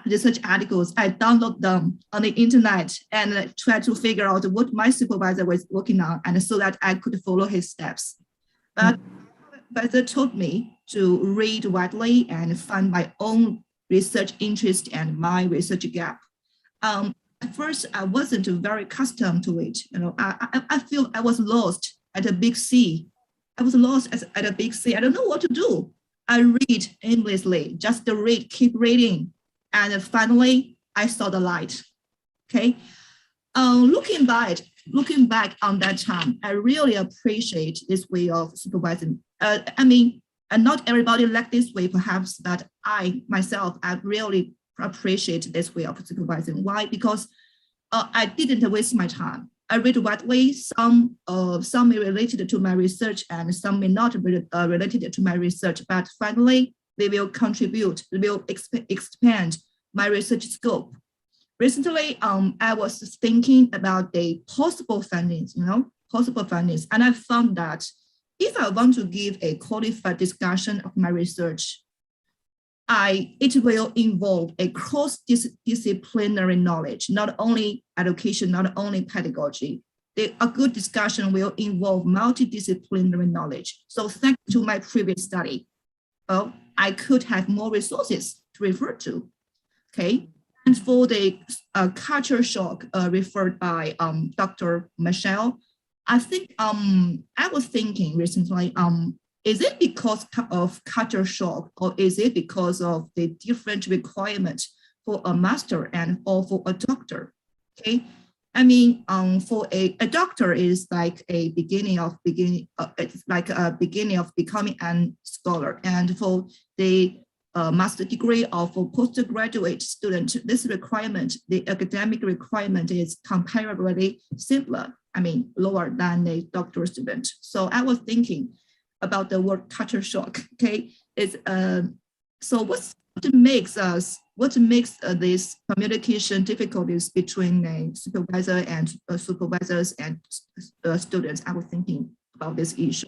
research articles. I download them on the internet and try to figure out what my supervisor was working on, and so that I could follow his steps. But they told me to read widely and find my own research interest and my research gap. At first, I wasn't very accustomed to it. I feel I was lost at a big sea. I was lost at a big sea. I don't know what to do. I read aimlessly, just read, keep reading. And finally, I saw the light. Okay. Looking back on that time, I really appreciate this way of supervising. And not everybody like this way, perhaps, but I myself, I really appreciate this way of supervising. Why? Because I didn't waste my time. I read the right way. Some may related to my research and some may not be related to my research, but finally they will contribute, they will expand my research scope. Recently, I was thinking about the possible findings, and I found that if I want to give a qualified discussion of my research, it will involve a cross-disciplinary knowledge, not only education, not only pedagogy. A good discussion will involve multidisciplinary knowledge. So thanks to my previous study, I could have more resources to refer to, okay? And for the culture shock referred by Dr. Michelle, I think I was thinking recently, is it because of culture shock or is it because of the different requirements for a master and or for a doctor? Okay, I mean, for a doctor is like a beginning of it's like a beginning of becoming a scholar, and for the master degree or for postgraduate student, this requirement, the academic requirement is comparably simpler. I mean, lower than a doctoral student. So I was thinking about the word culture shock. Okay, it's so what makes these communication difficulties between a supervisor and supervisors and students? I was thinking about this issue.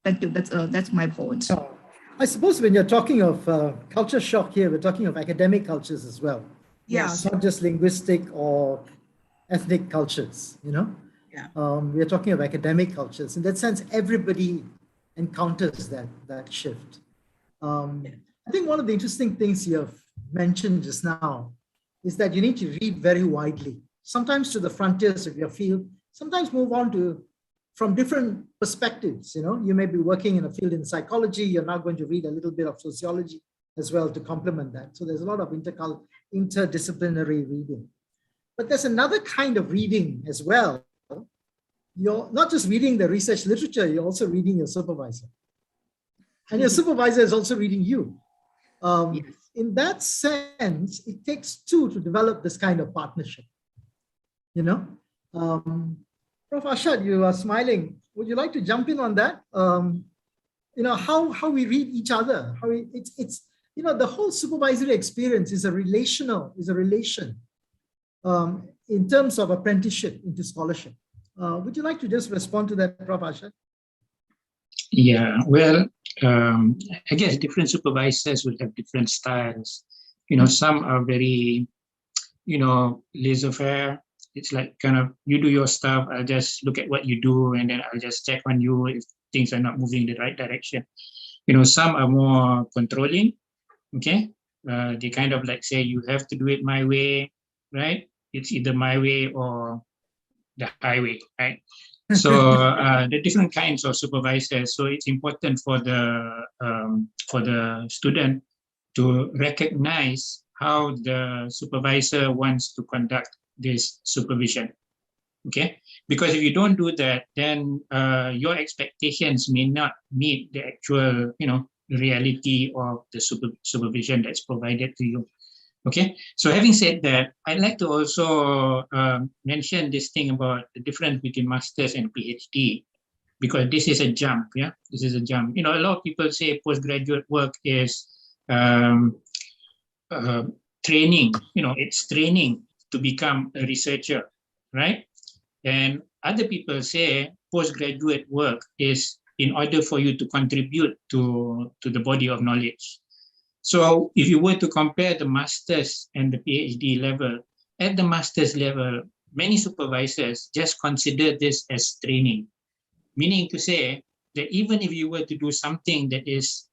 Thank you. That's my point. I suppose when you're talking of culture shock here, we're talking of academic cultures as well. Yeah. It's not just linguistic or ethnic cultures, Yeah. We're talking of academic cultures. In that sense, everybody encounters that shift. I think one of the interesting things you have mentioned just now is that you need to read very widely, sometimes to the frontiers of your field, sometimes move on from different perspectives. You may be working in a field in psychology, you're now going to read a little bit of sociology as well to complement that. So there's a lot of interdisciplinary reading. But there's another kind of reading as well. You're not just reading the research literature, you're also reading your supervisor. And your supervisor is also reading you. Yes. In that sense, it takes two to develop this kind of partnership. Prof. Ashad, you are smiling. Would you like to jump in on that? How we read each other, the whole supervisory experience is a relation in terms of apprenticeship into scholarship. Would you like to just respond to that, Prof. Ashad? Yeah, well, I guess different supervisors will have different styles. Some are very, laissez-faire. It's like kind of, you do your stuff, I'll just look at what you do, and then I'll just check on you if things are not moving in the right direction. Some are more controlling, okay? They kind of like say, you have to do it my way, right? It's either my way or the highway, right? So the different kinds of supervisors. So it's important for the student to recognize how the supervisor wants to conduct this supervision, okay? Because if you don't do that, then your expectations may not meet the actual, reality of the supervision that's provided to you. Okay, so having said that, I'd like to also mention this thing about the difference between master's and PhD, because this is a jump, yeah? This is a jump. A lot of people say postgraduate work is training, it's training to become a researcher, right? And other people say postgraduate work is in order for you to contribute to the body of knowledge. So if you were to compare the master's and the PhD level, at the master's level, many supervisors just consider this as training, meaning to say that even if you were to do something that is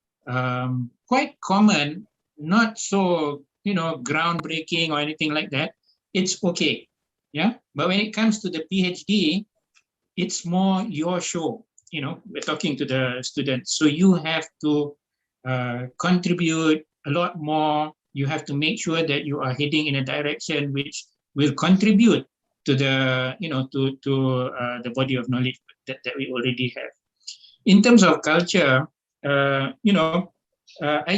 quite common, not so, groundbreaking or anything like that, it's okay, yeah? But when it comes to the PhD, it's more your show, we're talking to the students. So you have to contribute a lot more. You have to make sure that you are heading in a direction which will contribute to the, to the body of knowledge that we already have. In terms of culture, I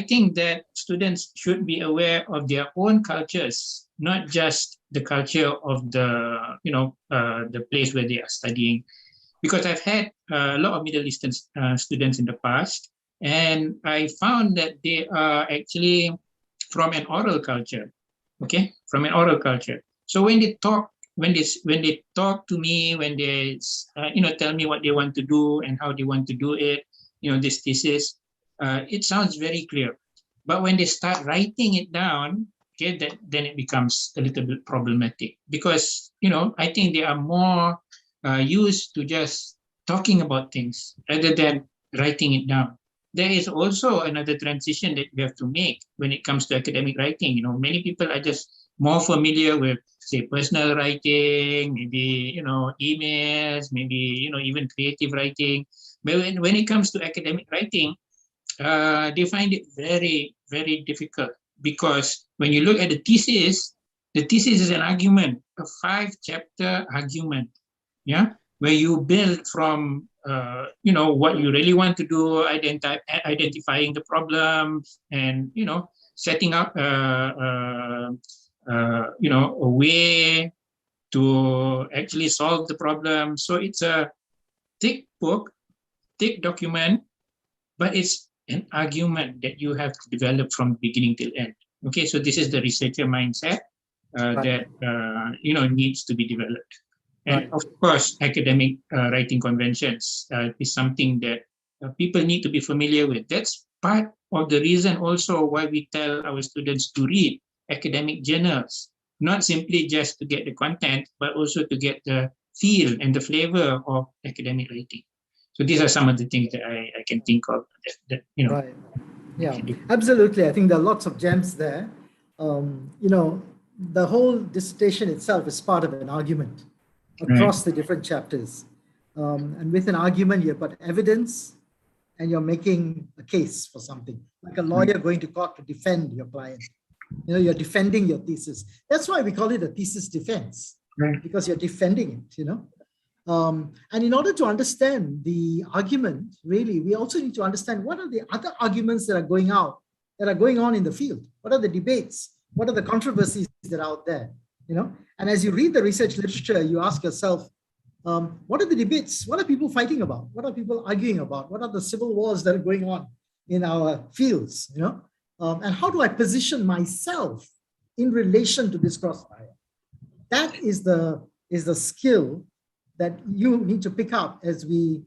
think that students should be aware of their own cultures, not just the culture of the place where they are studying. Because I've had a lot of Middle Eastern students in the past, and I found that they are actually from an oral culture, okay, from an oral culture. So when they talk, when they talk to me, when they tell me what they want to do and how they want to do it, this thesis, it sounds very clear. But when they start writing it down, okay, then it becomes a little bit problematic because I think they are more used to just talking about things rather than writing it down. There is also another transition that we have to make when it comes to academic writing. Many people are just more familiar with, say, personal writing, maybe emails, maybe even creative writing. But when it comes to academic writing, they find it very, very difficult because when you look at the thesis is an argument, a 5-chapter argument, yeah, where you build from what you really want to do, identifying the problems, and setting up a way to actually solve the problem. So it's a thick book, thick document, but it's an argument that you have to develop from beginning till end. Okay, so this is the researcher mindset that needs to be developed. And of course, academic writing conventions is something that people need to be familiar with. That's part of the reason also why we tell our students to read academic journals, not simply just to get the content, but also to get the feel and the flavor of academic writing. So these are some of the things that I can think of that Right. Yeah, absolutely. I think there are lots of gems there. The whole dissertation itself is part of an argument across the different chapters. And with an argument, you've got evidence and you're making a case for something, like a lawyer going to court to defend your client. You're defending your thesis. That's why we call it a thesis defense, because you're defending it, And in order to understand the argument, really, we also need to understand what are the other arguments that are going on in the field. What are the debates? What are the controversies that are out there? And as you read the research literature, you ask yourself, what are the debates? What are people fighting about? What are people arguing about? What are the civil wars that are going on in our fields? And how do I position myself in relation to this crossfire? That is the skill that you need to pick up as we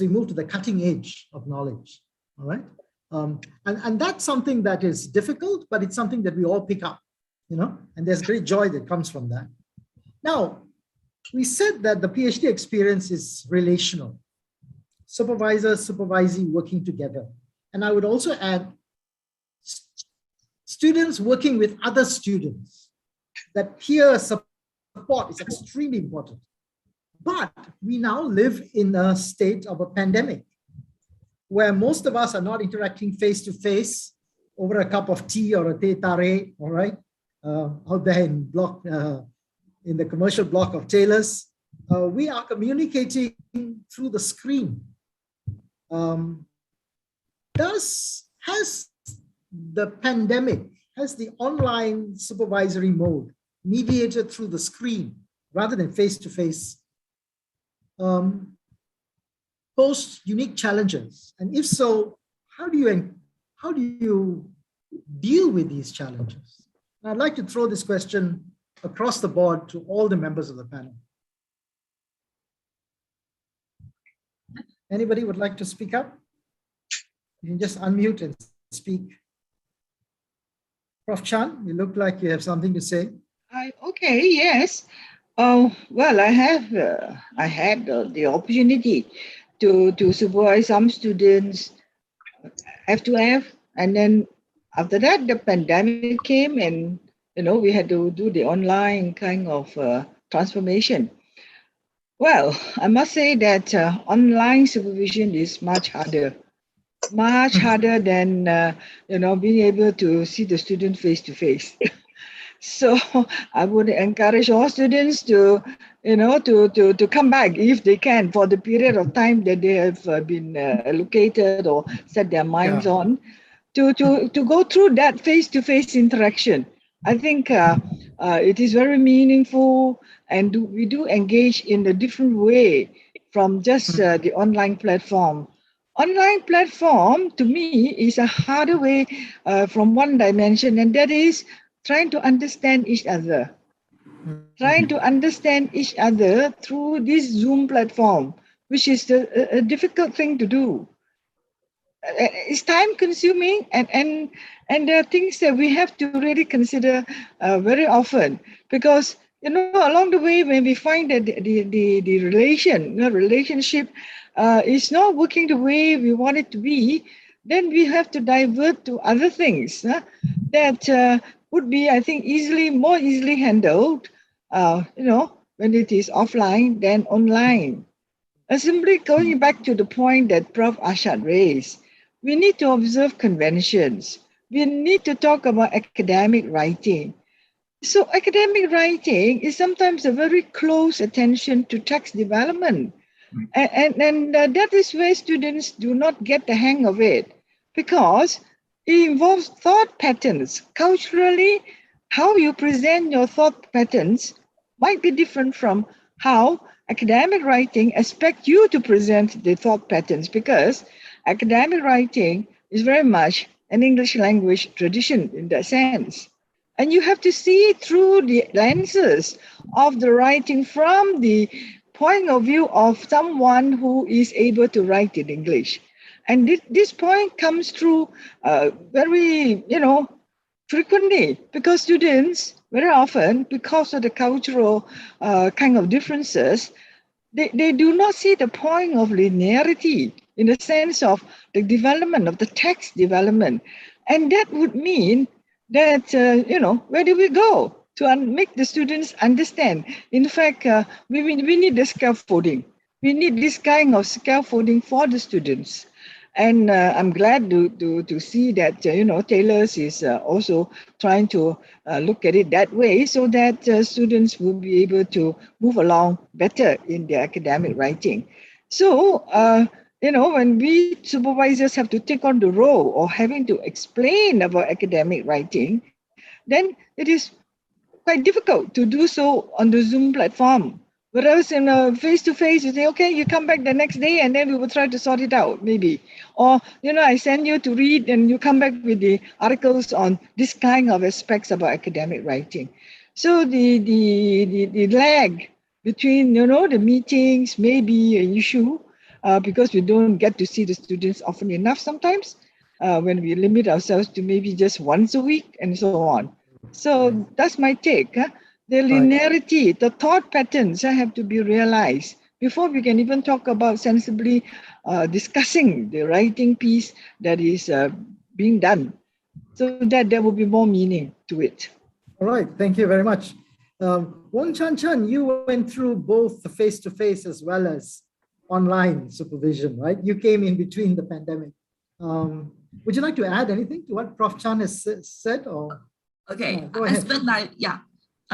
move to the cutting edge of knowledge. All right. And that's something that is difficult, but it's something that we all pick up, and there's great joy that comes from that. Now, we said that the PhD experience is relational, supervisor, supervisee working together. And I would also add students working with other students, that peer support is extremely important. But we now live in a state of a pandemic where most of us are not interacting face-to-face over a cup of tea or a teh tarik, all right, out there in the commercial block of Taylor's. We are communicating through the screen. Has the pandemic, has the online supervisory mode mediated through the screen rather than face-to-face posed unique challenges? And if so, how do you deal with these challenges? And I'd like to throw this question across the board to all the members of the panel. Anybody would like to speak up? You can just unmute and speak. Prof. Chan, you look like you have something to say. Okay, yes. Well, I had the opportunity to supervise some students F2F, and then after that the pandemic came, and we had to do the online kind of transformation. Well, I must say that online supervision is much harder than being able to see the student face to face. So I would encourage all students to, to come back if they can for the period of time that they have been allocated or set their minds on, to go through that face-to-face interaction. I think it is very meaningful, and we do engage in a different way from just the online platform. Online platform to me is a harder way from one dimension, and that is trying to understand each other. Trying to understand each other through this Zoom platform, which is a difficult thing to do. It's time consuming, and there are things that we have to really consider very often, because along the way when we find that the relationship is not working the way we want it to be, then we have to divert to other things that would be, I think, more easily handled when it is offline than online. Simply going back to the point that Prof. Ashad raised, we need to observe conventions. We need to talk about academic writing. So academic writing is sometimes a very close attention to text development. And that is where students do not get the hang of it, because it involves thought patterns. Culturally, how you present your thought patterns might be different from how academic writing expects you to present the thought patterns, because academic writing is very much an English language tradition in that sense. And you have to see through the lenses of the writing from the point of view of someone who is able to write in English. And this point comes through very, frequently, because students very often, because of the cultural kind of differences, they do not see the point of linearity in the sense of the development of the text development. And that would mean that, where do we go to make the students understand? In fact, we need the scaffolding. We need this kind of scaffolding for the students. And I'm glad to see that, Taylor's is also trying to look at it that way, so that students will be able to move along better in their academic writing. So, when we supervisors have to take on the role of having to explain about academic writing, then it is quite difficult to do so on the Zoom platform. Whereas in a face-to-face, you say, okay, you come back the next day and then we will try to sort it out, maybe. Or, I send you to read and you come back with the articles on this kind of aspects about academic writing. So the lag between, the meetings may be an issue because we don't get to see the students often enough sometimes when we limit ourselves to maybe just once a week and so on. So that's my take. The linearity, the thought patterns have to be realized before we can even talk about sensibly discussing the writing piece that is being done, so that there will be more meaning to it. All right, thank you very much. Wong Chan, you went through both the face-to-face as well as online supervision, right? You came in between the pandemic. Would you like to add anything to what Prof. Chan has said? Or okay, go ahead.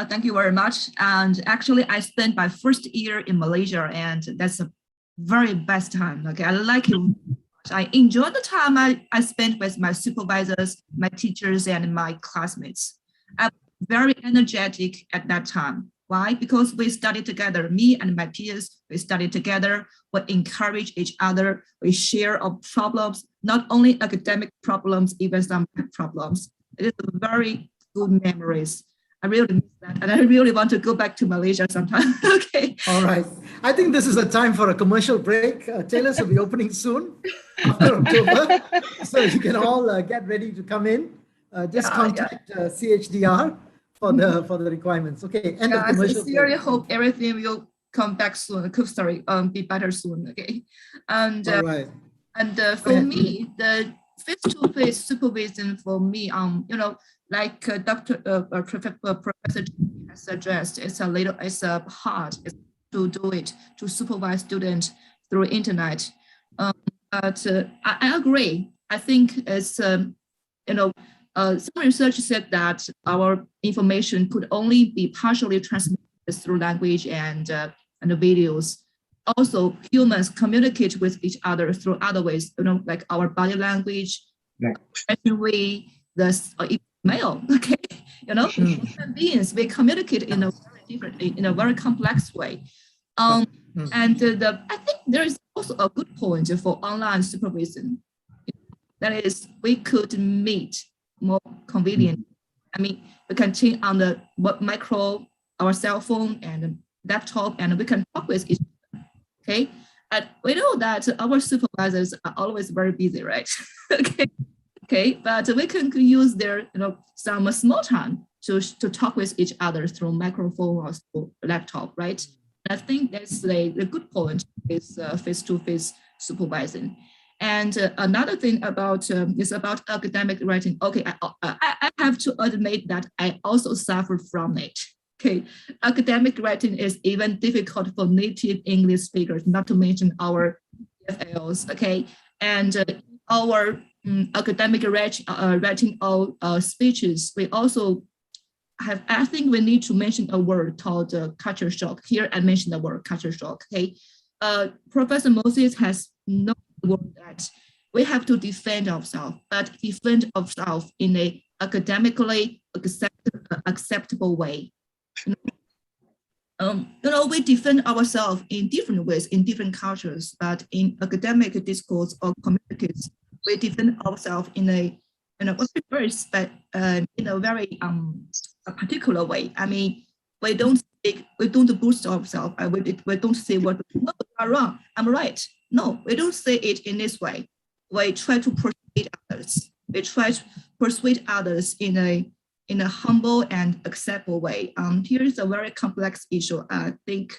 Thank you very much. And actually, I spent my first year in Malaysia, and that's a very best time. Okay, I like it. I enjoyed the time I spent with my supervisors, my teachers, and my classmates. I'm very energetic at that time. Why? Because we studied together. Me and my peers, we studied together. We encourage each other. We share our problems, not only academic problems, even some problems. It is very good memories. I really miss that, and I really want to go back to Malaysia sometime. Okay. All right. I think this is a time for a commercial break. Taylor's will be opening soon after October, so you can all get ready to come in. Just contact CHDR for the requirements. Okay. End of commercial. I sincerely hope everything will come back soon. Be better soon. Okay. And all right. And for me, the face-to-face supervision for me, like Professor has suggested, it's hard to do it, to supervise students through internet. But I agree. I think it's, some research said that our information could only be partially transmitted through language and the videos. Also, humans communicate with each other through other ways, like our body language, way, mail. Okay, human beings, we communicate in a very different, in a very complex way. And I think there is also a good point for online supervision. That is, we could meet more convenient. I mean, we can change on the micro, our cell phone and laptop, and we can talk with each other. Okay, and we know that our supervisors are always very busy, right? Okay, but we can use their, some small time to talk with each other through microphone or through laptop, right? I think that's the good point is face-to-face supervising. And another thing about is about academic writing. Okay, I have to admit that I also suffer from it. Okay, academic writing is even difficult for native English speakers, not to mention our FLs. Okay, and our academic writing all speeches, we also have, I think we need to mention a word called culture shock. Here I mentioned the word culture shock. Okay, Professor Moses has no word that we have to defend ourselves, but defend ourselves in a academically acceptable way. We defend ourselves in different ways in different cultures, but in academic discourse or communities, we defend ourselves in a very particular way. I mean, we don't boost ourselves. We don't say what no, you are wrong, I'm right. No, we don't say it in this way. We try to persuade others. We try to persuade others in a humble and acceptable way. Here is a very complex issue. I think,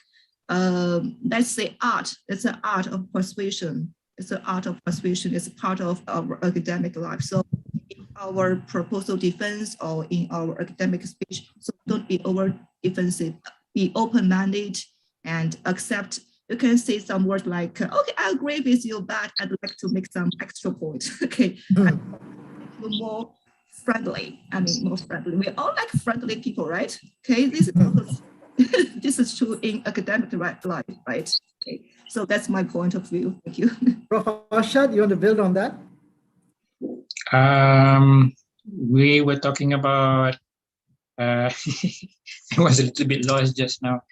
let's say art. It's an art of persuasion. It's an art of persuasion. It's part of our academic life. So in our proposal defense or in our academic speech, so don't be over defensive. Be open-minded and accept. You can say some words like, okay, I agree with you, but I'd like to make some extra points. Okay, more friendly. I mean, more friendly. We all like friendly people, right? Okay, this is also, this is true in academic life, right? Okay, so that's my point of view. Thank you. Prof. Arshad, you want to build on that? We were talking about. I was a little bit lost just now.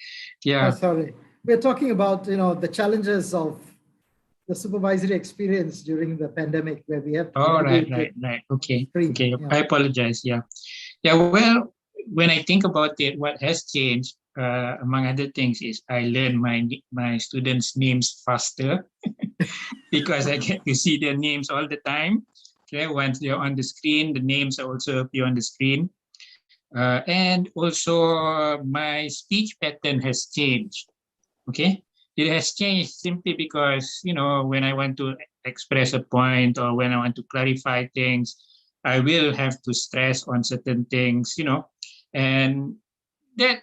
Yeah. Oh, sorry. We're talking about the challenges of the supervisory experience during the pandemic, where we have. Oh, right. Okay. Okay. Yeah. I apologize. Yeah. Well, when I think about it, what has changed, among other things, is I learned my students' names faster because I get to see their names all the time. Okay. Once they're on the screen, the names also appear on the screen. And also my speech pattern has changed. Okay, it has changed simply because, when I want to express a point or when I want to clarify things, I will have to stress on certain things, and that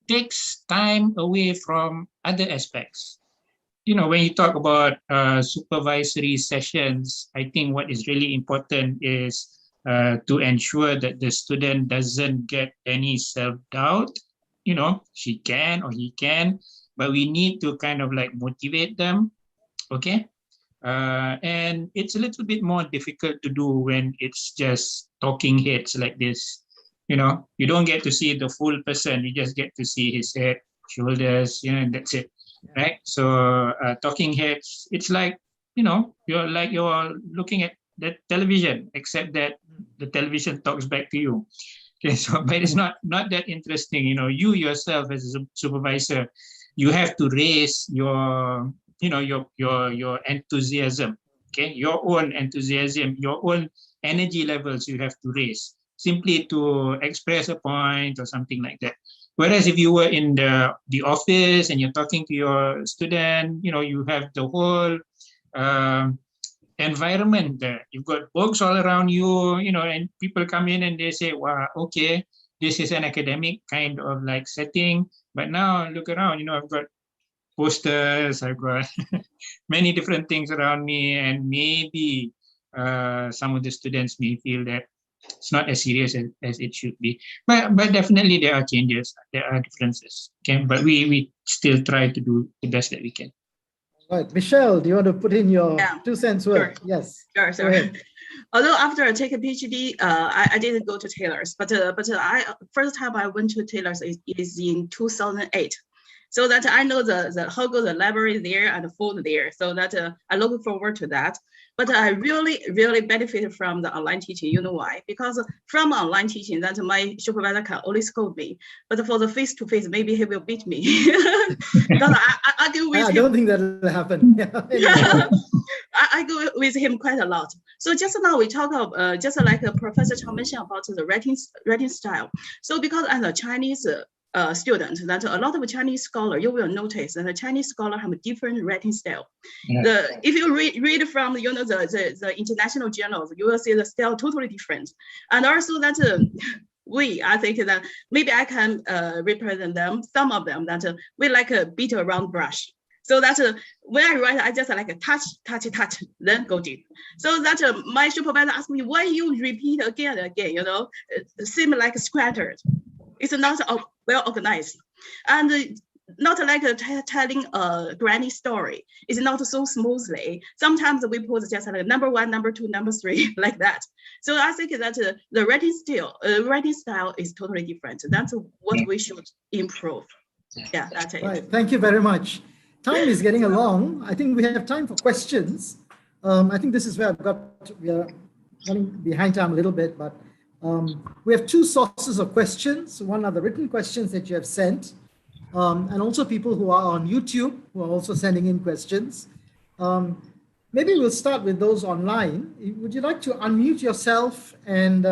takes time away from other aspects. When you talk about supervisory sessions, I think what is really important is to ensure that the student doesn't get any self-doubt. She can or he can, but we need to kind of like motivate them. Okay. And it's a little bit more difficult to do when it's just talking heads like this. You don't get to see the full person. You just get to see his head, shoulders, and that's it. Right. So talking heads, it's like, you're looking at the television, except that the television talks back to you. Okay, so but it's not that interesting. You yourself as a supervisor, you have to raise your enthusiasm. Okay, your own enthusiasm, your own energy levels you have to raise simply to express a point or something like that. Whereas if you were in the office and you're talking to your student, you have the whole environment there. You've got books all around you, and people come in and they say, wow, okay, this is an academic kind of like setting. But now look around, I've got posters, I've got many different things around me, and maybe some of the students may feel that it's not as serious as it should be. But definitely there are changes, there are differences. Okay, but we still try to do the best that we can. Right, Michelle, do you want to put in your Yeah, 2 cents worth? sure. Yes. Sure, Go sure. ahead. Although after I take a PhD, I didn't go to Taylor's, but I first time I went to Taylor's is in 2008. So that I know the how good the library there and the food there. So that I look forward to that. But I really benefited from the online teaching. You know why? Because from online teaching, that my supervisor can only scold me. But for the face-to-face, maybe he will beat me. Because I do with him. I don't think that will happen. Yeah. I go with him quite a lot. So just now we talk about just like Professor Chang mentioned about the writing style. So because as a Chinese student, that a lot of Chinese scholar, you will notice that the Chinese scholar have a different writing style. Yeah. If you read from the international journals, you will see the style totally different. And also that I think that maybe I can represent them, some of them, that we like a beat around brush. So that when I write, I just like a touch, then go deep. So that my supervisor asked me, why you repeat again and again, you know, it seems like scattered. It's not well organized. And not like telling a granny story. It's not so smoothly. Sometimes we put just like number 1, number 2, number 3, like that. So I think that the writing style is totally different. That's what we should improve. Yeah, that's it. Right. Thank you very much. Time is getting along. I think we have time for questions. I think this is where we are running behind time a little bit, but we have 2 sources of questions. One are the written questions that you have sent, and also people who are on YouTube who are also sending in questions. Maybe we'll start with those online. Would you like to unmute yourself and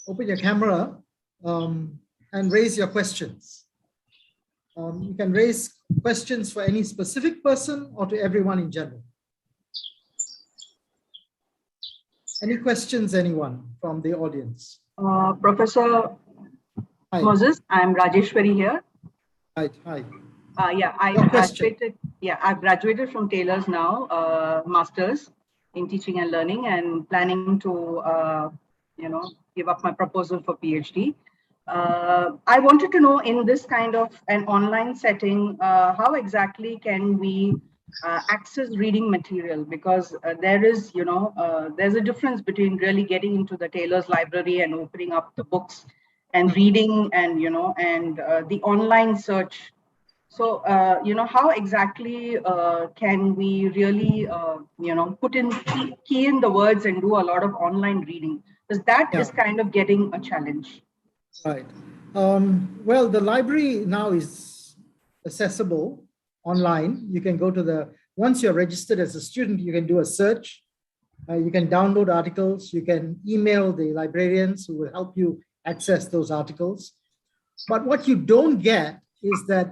open your camera and raise your questions? You can raise questions for any specific person or to everyone in general. Any questions, anyone from the audience? Professor Hi. Moses, I'm Rajeshwari here. Hi. Hi. I've graduated from Taylor's now, master's in teaching and learning, and planning to, give up my proposal for PhD. I wanted to know, in this kind of an online setting, how exactly can we access reading material? Because there is, there's a difference between really getting into the Taylor's library and opening up the books and reading, and the online search. So, how exactly can we really, key in the words and do a lot of online reading? Because that is kind of getting a challenge. Right. Well, the library now is accessible online. You can go to once you're registered as a student, you can do a search. You can download articles. You can email the librarians who will help you access those articles. But what you don't get is that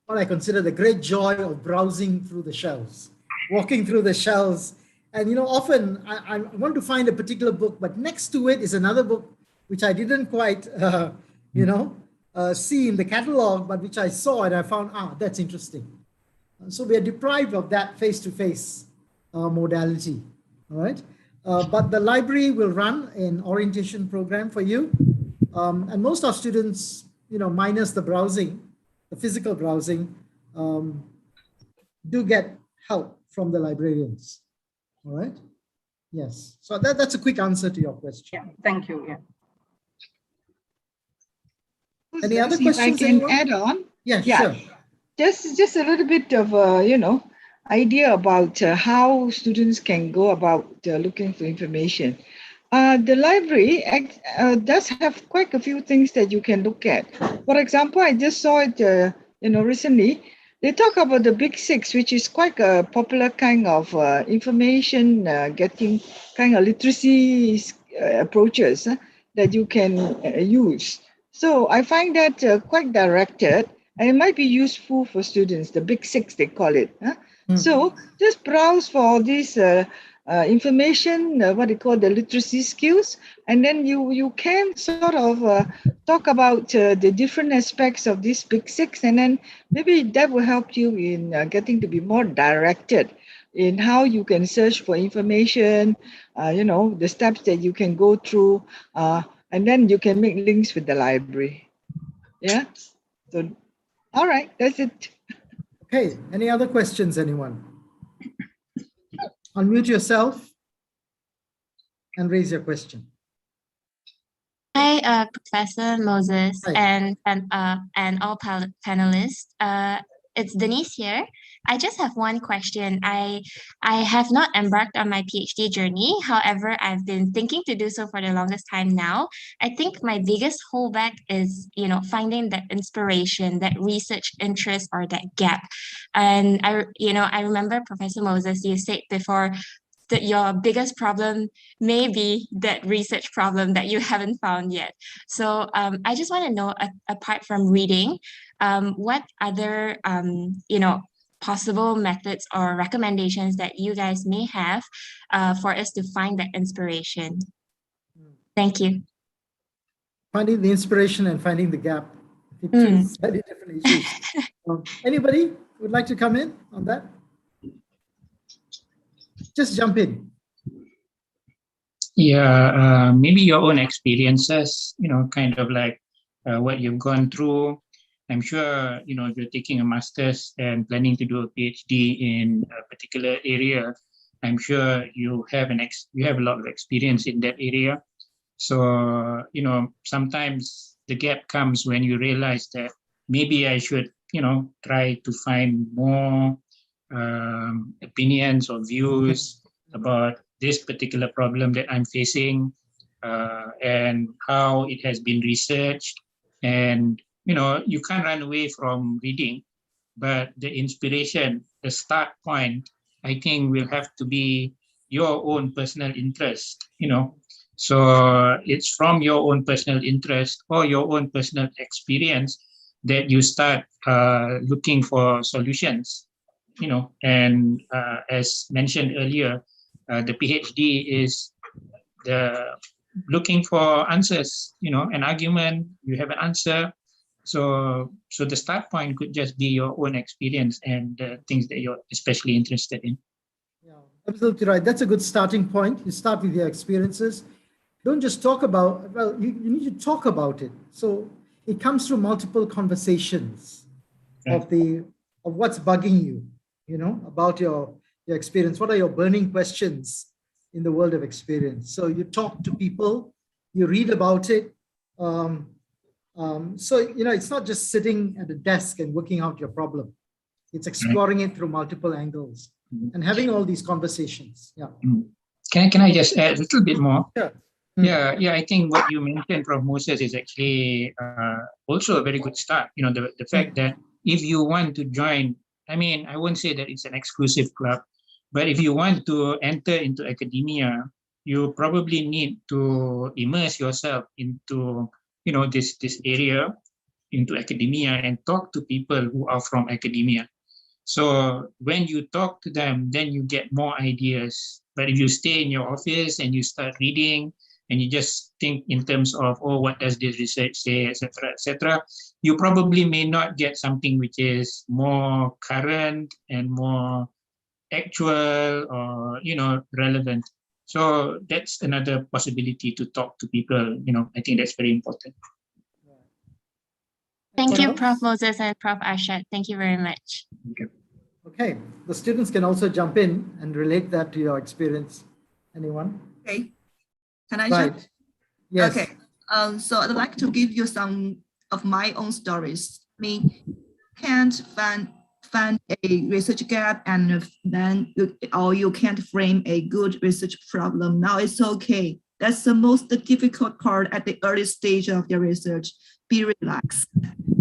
what I consider the great joy of browsing through the shelves, walking through the shelves. And, often I want to find a particular book, but next to it is another book which I didn't quite, see in the catalog, but which I saw and I found, that's interesting. So we are deprived of that face-to-face modality, all right? But the library will run an orientation program for you. And most of students, minus the browsing, the physical browsing, do get help from the librarians, all right? Yes, so that's a quick answer to your question. Yeah, thank you, yeah. Any other questions? I can add on? Yeah, sure. Just a little bit of, idea about how students can go about looking for information. The library does have quite a few things that you can look at. For example, I just saw it, recently. They talk about the Big Six, which is quite a popular kind of information getting kind of literacy approaches that you can use. So I find that quite directed, and it might be useful for students, the Big Six, they call it. So just browse for all these information, what they call the literacy skills, and then you can sort of talk about the different aspects of these Big Six, and then maybe that will help you in getting to be more directed. in how you can search for information, the steps that you can go through, and then you can make links with the library. Yeah. So, all right, that's it. Okay, any other questions, anyone? Unmute yourself and raise your question. Hi, Professor Moses Hi. and all panelists. It's Denise here. I just have one question. I have not embarked on my PhD journey. However, I've been thinking to do so for the longest time now. I think my biggest holdback is, finding that inspiration, that research interest, or that gap. And I remember Professor Moses, you said before that your biggest problem may be that research problem that you haven't found yet. So I just want to know, apart from reading, what other possible methods or recommendations that you guys may have for us to find that inspiration. Thank you. Finding the inspiration and finding the gap. Two slightly different issues. Anybody would like to come in on that? Just jump in. Yeah, maybe your own experiences, kind of like what you've gone through. I'm sure, if you're taking a master's and planning to do a PhD in a particular area, I'm sure you have a lot of experience in that area. So, sometimes the gap comes when you realize that maybe I should, try to find more opinions or views about this particular problem that I'm facing, and how it has been researched. And you can't run away from reading, but the inspiration, the start point, I think will have to be your own personal interest. So it's from your own personal interest or your own personal experience that you start looking for solutions. And as mentioned earlier, the PhD is looking for answers. An argument, you have an answer. So the start point could just be your own experience and things that you're especially interested in. Yeah, absolutely right. That's a good starting point. You start with your experiences. Don't just talk about, well, you need to talk about it. So it comes through multiple conversations of what's bugging you, about your experience. What are your burning questions in the world of experience? So you talk to people, you read about it. So, it's not just sitting at a desk and working out your problem. It's exploring it through multiple angles and having all these conversations. Yeah. Can I just add a little bit more? Yeah. Yeah. I think what you mentioned, Prof. Moses, is actually also a very good start. The fact that if you want to join, I won't say that it's an exclusive club, but if you want to enter into academia, you probably need to immerse yourself into, this area, into academia, and talk to people who are from academia. So when you talk to them, then you get more ideas. But if you stay in your office and you start reading, and you just think in terms of, what does this research say, etc., you probably may not get something which is more current and more actual or, relevant. So that's another possibility to talk to people. I think that's very important. Thank you, Prof. Moses and Prof. Arshad. Thank you very much. Okay, the students can also jump in and relate that to your experience. Anyone? Okay. Can I Right. jump? Yes. Okay. So I'd like to give you some of my own stories. Can't find a research gap, and then you can't frame a good research problem. Now it's okay. That's the most difficult part at the early stage of your research. Be relaxed.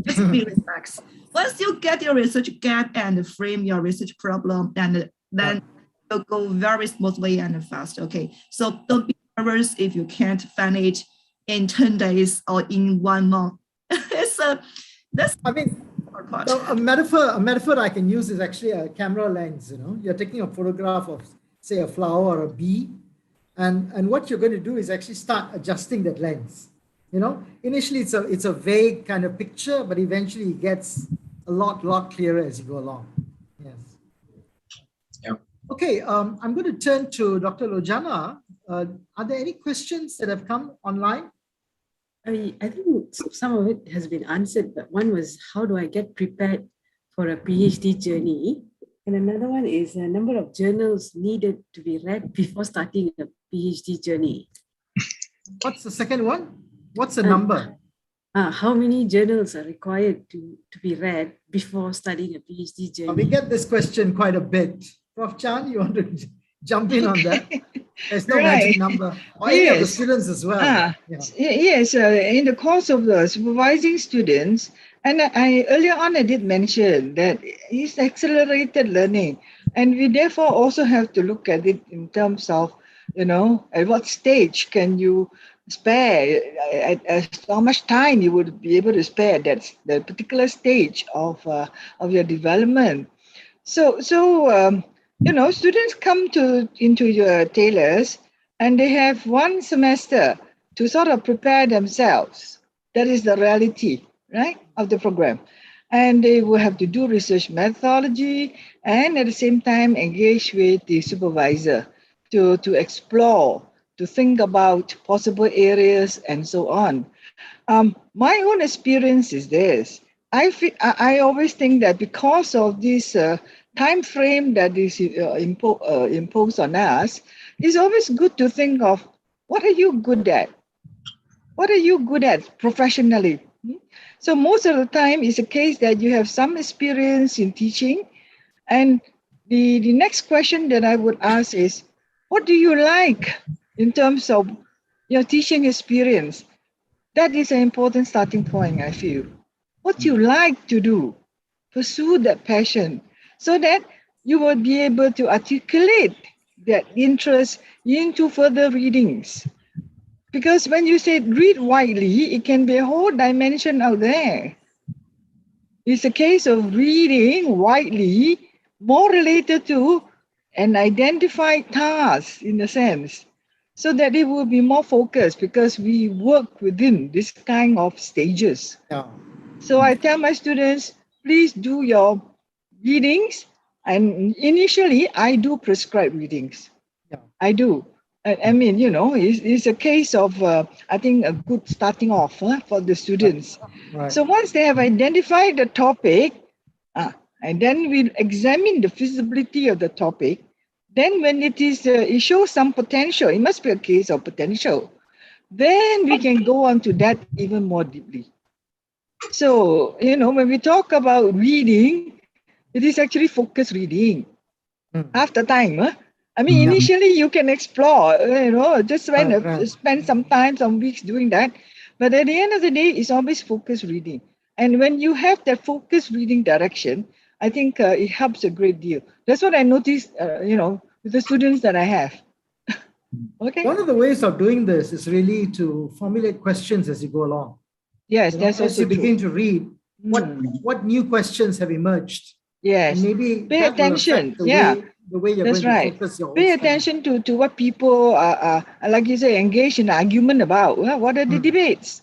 Just be relaxed. Once you get your research gap and frame your research problem, and then it'll go very smoothly and fast. Okay. So don't be nervous if you can't find it in 10 days or in 1 month. That's a metaphor I can use is actually a camera lens. You're taking a photograph of, say, a flower or a bee, and what you're going to do is actually start adjusting that lens. Initially it's a vague kind of picture, but eventually it gets a lot clearer as you go along. Yes. Yeah. Okay, I'm going to turn to Dr. Lojana. Are there any questions that have come online? I think some of it has been answered, but one was, how do I get prepared for a PhD journey? And another one is a number of journals needed to be read before starting a PhD journey. What's the second one? What's the number? How many journals are required to be read before studying a PhD journey? We get this question quite a bit. Prof. Chan, you want to jump in on that? There's no magic number. Or any of the students as well. Yes, in the course of the supervising students, and I earlier on I did mention that it's accelerated learning, and we therefore also have to look at it in terms of, you know, at what stage can you spare, how much time you would be able to spare that particular stage of your development. So you know, students come into your tailors and they have one semester to sort of prepare themselves. That is the reality, right, of the program. And they will have to do research methodology and at the same time engage with the supervisor to explore, to think about possible areas and so on. My own experience is this. I always think that because of this time frame that is imposed on us, it's always good to think of what are you good at? What are you good at professionally? So most of the time it's a case that you have some experience in teaching. And the next question that I would ask is, what do you like in terms of your teaching experience? That is an important starting point, I feel. What you like to do, pursue that passion so that you will be able to articulate that interest into further readings. Because when you say read widely, it can be a whole dimension out there. It's a case of reading widely, more related to an identified task in a sense, so that it will be more focused because we work within this kind of stages. Yeah. So I tell my students, please do your readings. And initially, I do prescribe readings. Yeah. I do. I mean, you know, it's a case of, I think, a good starting off for the students. Right. So once they have identified the topic, and then we examine the feasibility of the topic, then when it is, it shows some potential, it must be a case of potential, then we can go on to that even more deeply. So, you know, when we talk about reading, it is actually focused reading. After time, I mean, initially you can explore, you know, just spend some time, some weeks doing that. But at the end of the day, it's always focused reading. And when you have that focused reading direction, I think it helps a great deal. That's what I noticed, you know, with the students that I have. Okay. One of the ways of doing this is really to formulate questions as you go along. Yes, you know, that's as also you begin true. to read, what new questions have emerged? Yes. And maybe pay attention. The way you're That's going right. to focus your Pay attention to what people are, like you say, engaged in argument about. What are the debates?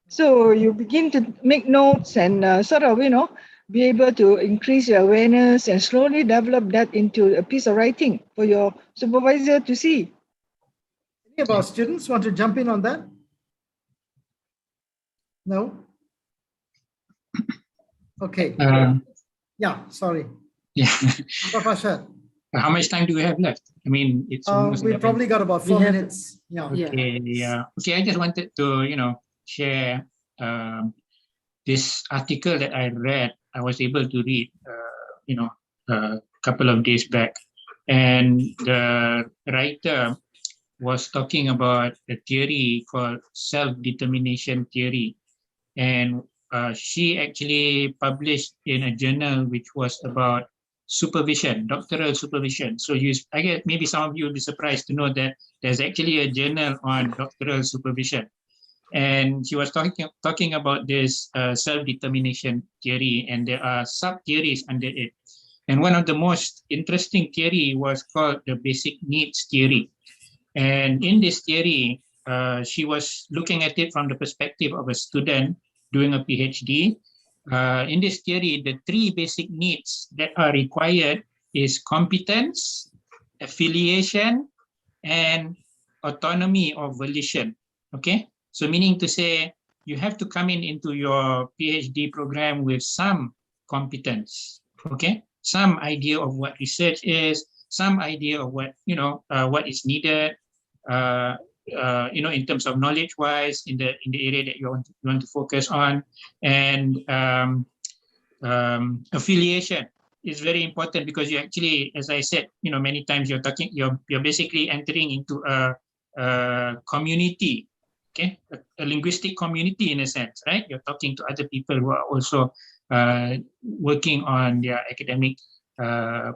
So you begin to make notes and sort of, you know, be able to increase your awareness and slowly develop that into a piece of writing for your supervisor to see. Any of our students want to jump in on that? No? Okay. Yeah, sorry. Yeah. Professor. How much time do we have left? I mean, it's almost we've probably got about 4 minutes. Yeah. Okay. Yeah. Okay. I just wanted to, you know, share this article that I read. I was able to read, you know, a couple of days back, and the writer was talking about a theory called self-determination theory, and she actually published in a journal which was about supervision, doctoral supervision. So I guess maybe some of you will be surprised to know that there's actually a journal on doctoral supervision. And she was talking about this self-determination theory, and there are sub-theories under it. And one of the most interesting theory was called the basic needs theory. And in this theory, she was looking at it from the perspective of a student doing a PhD. In this theory, the 3 basic needs that are required is competence, affiliation, and autonomy of volition. Okay, so meaning to say you have to come into your PhD program with some competence. Okay, some idea of what research is, some idea of what what is needed. In terms of knowledge-wise, in the area that you want to focus on, and affiliation is very important, because you actually, as I said, many times you're basically entering into a community, okay, a linguistic community in a sense, right? You're talking to other people who are also working on their academic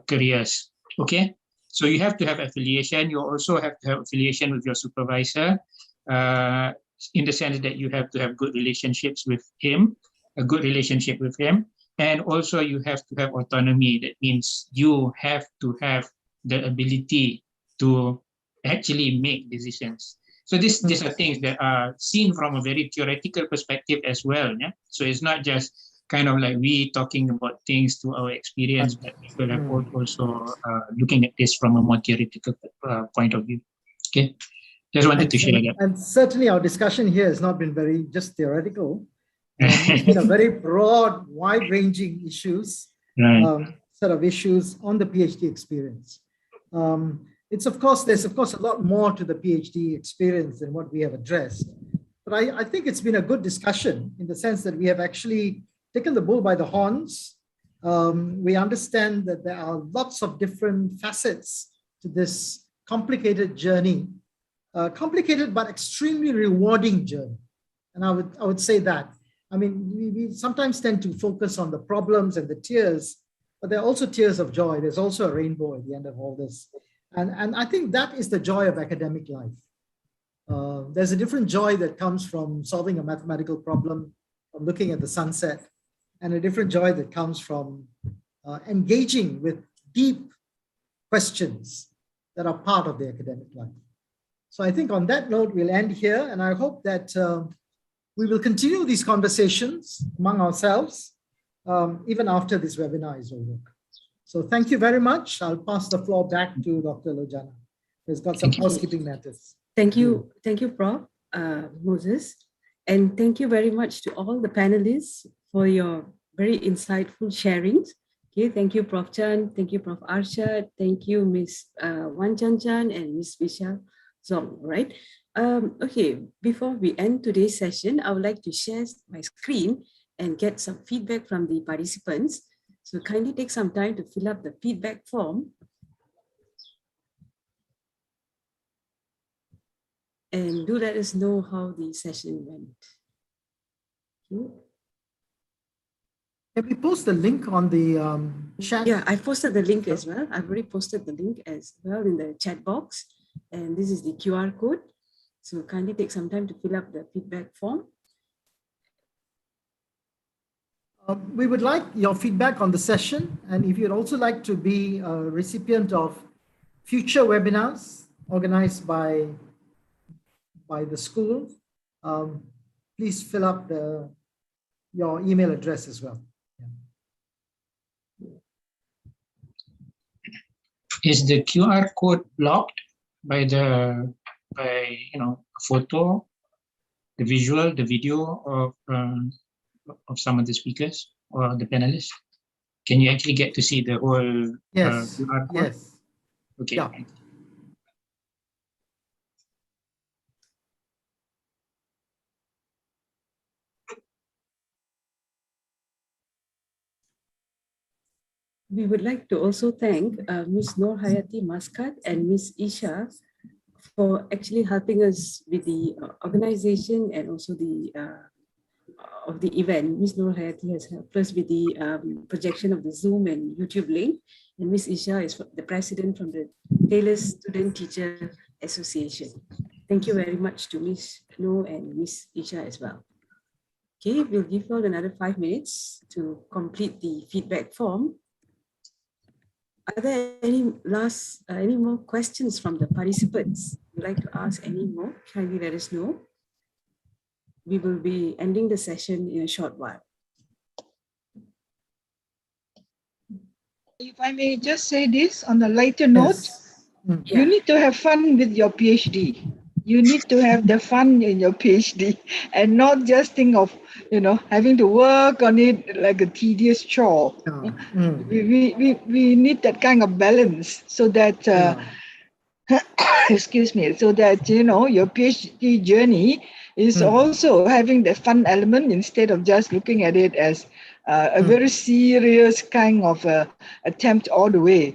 careers, okay? So you have to have affiliation. You also have to have affiliation with your supervisor, in the sense that you have to have good relationships with him, a good relationship with him. And also you have to have autonomy. That means you have to have the ability to actually make decisions. So these are things that are seen from a very theoretical perspective as well. Yeah? So it's not just kind of like we talking about things to our experience, but people have also looking at this from a more theoretical point of view. Okay, just wanted to share that. And certainly our discussion here has not been very just theoretical. It's been a very broad, wide-ranging issues, right. Set of issues on the PhD experience. There's of course a lot more to the PhD experience than what we have addressed. But I think it's been a good discussion in the sense that we have actually taken the bull by the horns. We understand that there are lots of different facets to this complicated journey, complicated but extremely rewarding journey. And I would say that. I mean, we sometimes tend to focus on the problems and the tears, but there are also tears of joy. There's also a rainbow at the end of all this. And I think that is the joy of academic life. There's a different joy that comes from solving a mathematical problem, from looking at the sunset, and a different joy that comes from engaging with deep questions that are part of the academic life. So I think on that note, we'll end here, and I hope that we will continue these conversations among ourselves, even after this webinar is over. So thank you very much. I'll pass the floor back to Dr. Lojana, who's got some housekeeping matters. Thank you, Prof. Moses. And thank you very much to all the panelists for your very insightful sharings. Okay, thank you, Prof. Chan. Thank you, Prof. Arshad. Thank you, Ms. Wan Chan Chan and Ms. Vishal Zong, right? Okay, before we end today's session, I would like to share my screen and get some feedback from the participants. So kindly take some time to fill up the feedback form. And do let us know how the session went. Okay. Can we post the link on the chat? Yeah, I posted the link as well. I've already posted the link as well in the chat box. And this is the QR code. So kindly take some time to fill up the feedback form. We would like your feedback on the session. And if you'd also like to be a recipient of future webinars organized by the school, please fill up your email address as well. Is the QR code blocked by a photo, the visual, the video of some of the speakers or the panelists? Can you actually get to see the whole QR code? Yes. Okay. Yeah. We would like to also thank Ms. Nur Hayati Maskat and Ms. Isha for actually helping us with the organization and also the of the event. Ms. Nur Hayati has helped us with the projection of the Zoom and YouTube link. And Ms. Isha is the president from the Taylor's Student Teacher Association. Thank you very much to Ms. Nur and Ms. Isha as well. Okay, we'll give you all another 5 minutes to complete the feedback form. Are there any more questions from the participants? Would you like to ask any more? Kindly let us know. We will be ending the session in a short while. If I may just say this on a lighter note, You need to have fun with your PhD. You need to have the fun in your PhD and not just think of, having to work on it like a tedious chore. We need that kind of balance so that, excuse me, so that, your PhD journey is also having the fun element instead of just looking at it as a very serious kind of attempt all the way.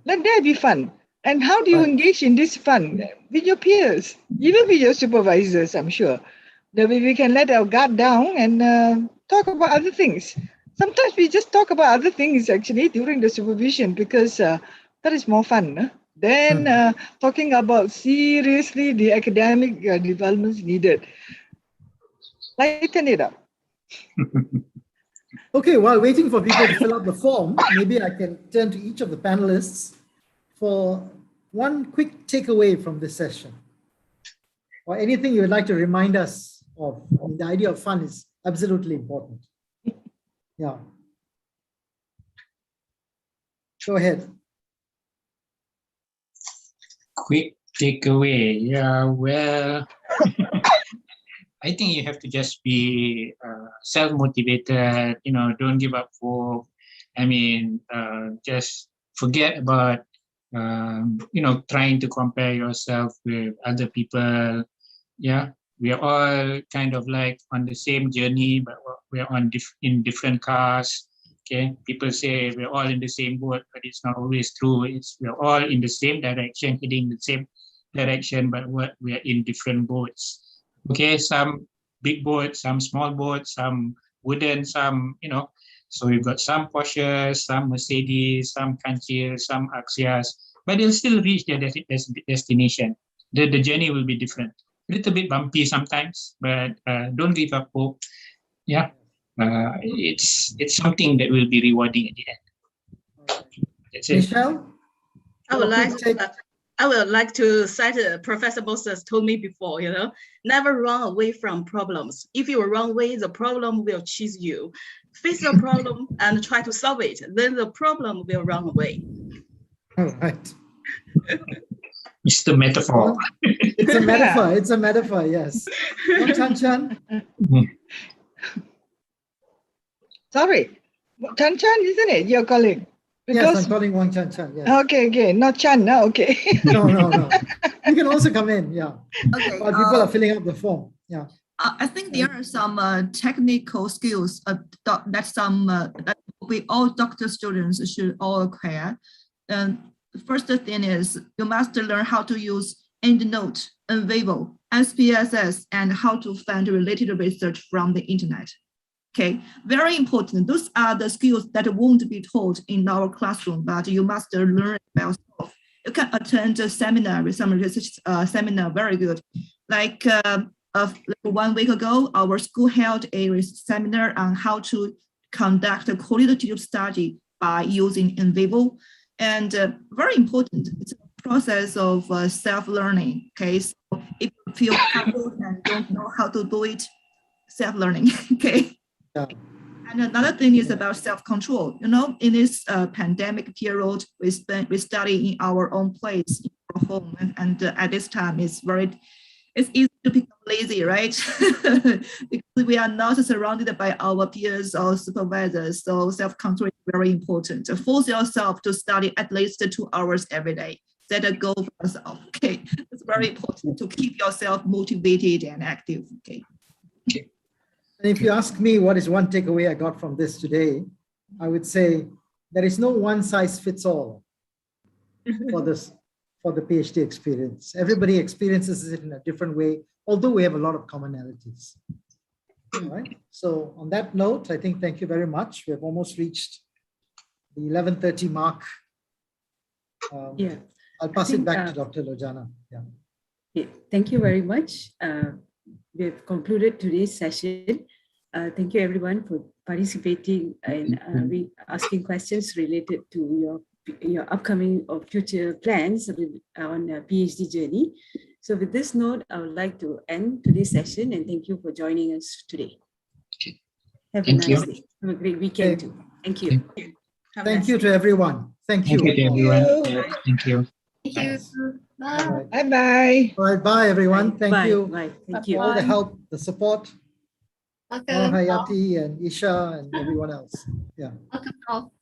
Let there be fun. And how do you engage in this fun? With your peers, even with your supervisors, I'm sure. That we can let our guard down and talk about other things. Sometimes we just talk about other things actually during the supervision because that is more fun than talking about seriously the academic developments needed. Lighten it up. Okay, while waiting for people to fill out the form, maybe I can turn to each of the panelists for one quick takeaway from this session, or anything you would like to remind us of. I mean, the idea of fun is absolutely important. Yeah. Go ahead. Quick takeaway. Yeah, well, I think you have to just be self-motivated, don't give up hope. I mean, just forget about, trying to compare yourself with other people. Yeah, we are all kind of like on the same journey, but we're in different cars. Okay, people say we're all in the same boat, but it's not always true. We're all in the same direction, heading the same direction, but we're in different boats. Okay, some big boats, some small boats, some wooden, some, so we've got some Porsches, some Mercedes, some Kanchir, some Axias, but they'll still reach their destination. The journey will be different. A little bit bumpy sometimes, but don't give up hope. Yeah, it's something that will be rewarding at the end. That's it. Michelle? I would like to cite Professor Moses told me before, never run away from problems. If you run away, the problem will chase you. Face the problem and try to solve it. Then the problem will run away. All right. It's the metaphor. It's a metaphor. It's a metaphor, yes. Chan Chan? Sorry, Chan Chan, isn't it, your colleague? Yes, I'm calling Wang Chan Chan. Yes. Okay, not Chan, no, okay. No. You can also come in, yeah. Okay. While people are filling out the form, yeah. I think there are some technical skills that we all doctor students should all acquire. The first thing is you must learn how to use EndNote, Envivo, SPSS, and how to find related research from the internet. Okay, very important. Those are the skills that won't be taught in our classroom, but you must learn by yourself. You can attend a seminar, some research seminar, very good. Like 1 week ago, our school held a seminar on how to conduct a qualitative study by using Envivo. And very important, it's a process of self-learning. Okay, so if you feel puzzled and don't know how to do it, self-learning. Okay. Yeah. And another thing is about self-control. In this pandemic period, we study in our own place, in our home, and at this time, it's easy to become lazy, right? Because we are not surrounded by our peers or supervisors. So self-control is very important. Force yourself to study at least 2 hours every day. Set a goal for yourself. Okay, it's very important to keep yourself motivated and active. Okay. And if you ask me what is one takeaway I got from this today, I would say there is no one size fits all for the PhD experience. Everybody experiences it in a different way, although we have a lot of commonalities. All right. So on that note, I think thank you very much. We have almost reached the 11:30 mark. I'll pass it back to Dr. Lojana. Yeah. Thank you very much. We've concluded today's session. Thank you everyone for participating and asking questions related to your upcoming or future plans on a PhD journey. So with this note, I would like to end today's session and thank you for joining us today. Have a nice day. Have a great weekend too. Thank you. Thank you to everyone. Thank you. Thank you to everyone. Thank you. you. Bye. All right. Bye-bye. All right, bye everyone. Thank Bye. you Bye. Thank for you. all the Bye. help, the support. Welcome. Hayati and Isha and everyone else. Yeah. Welcome, all.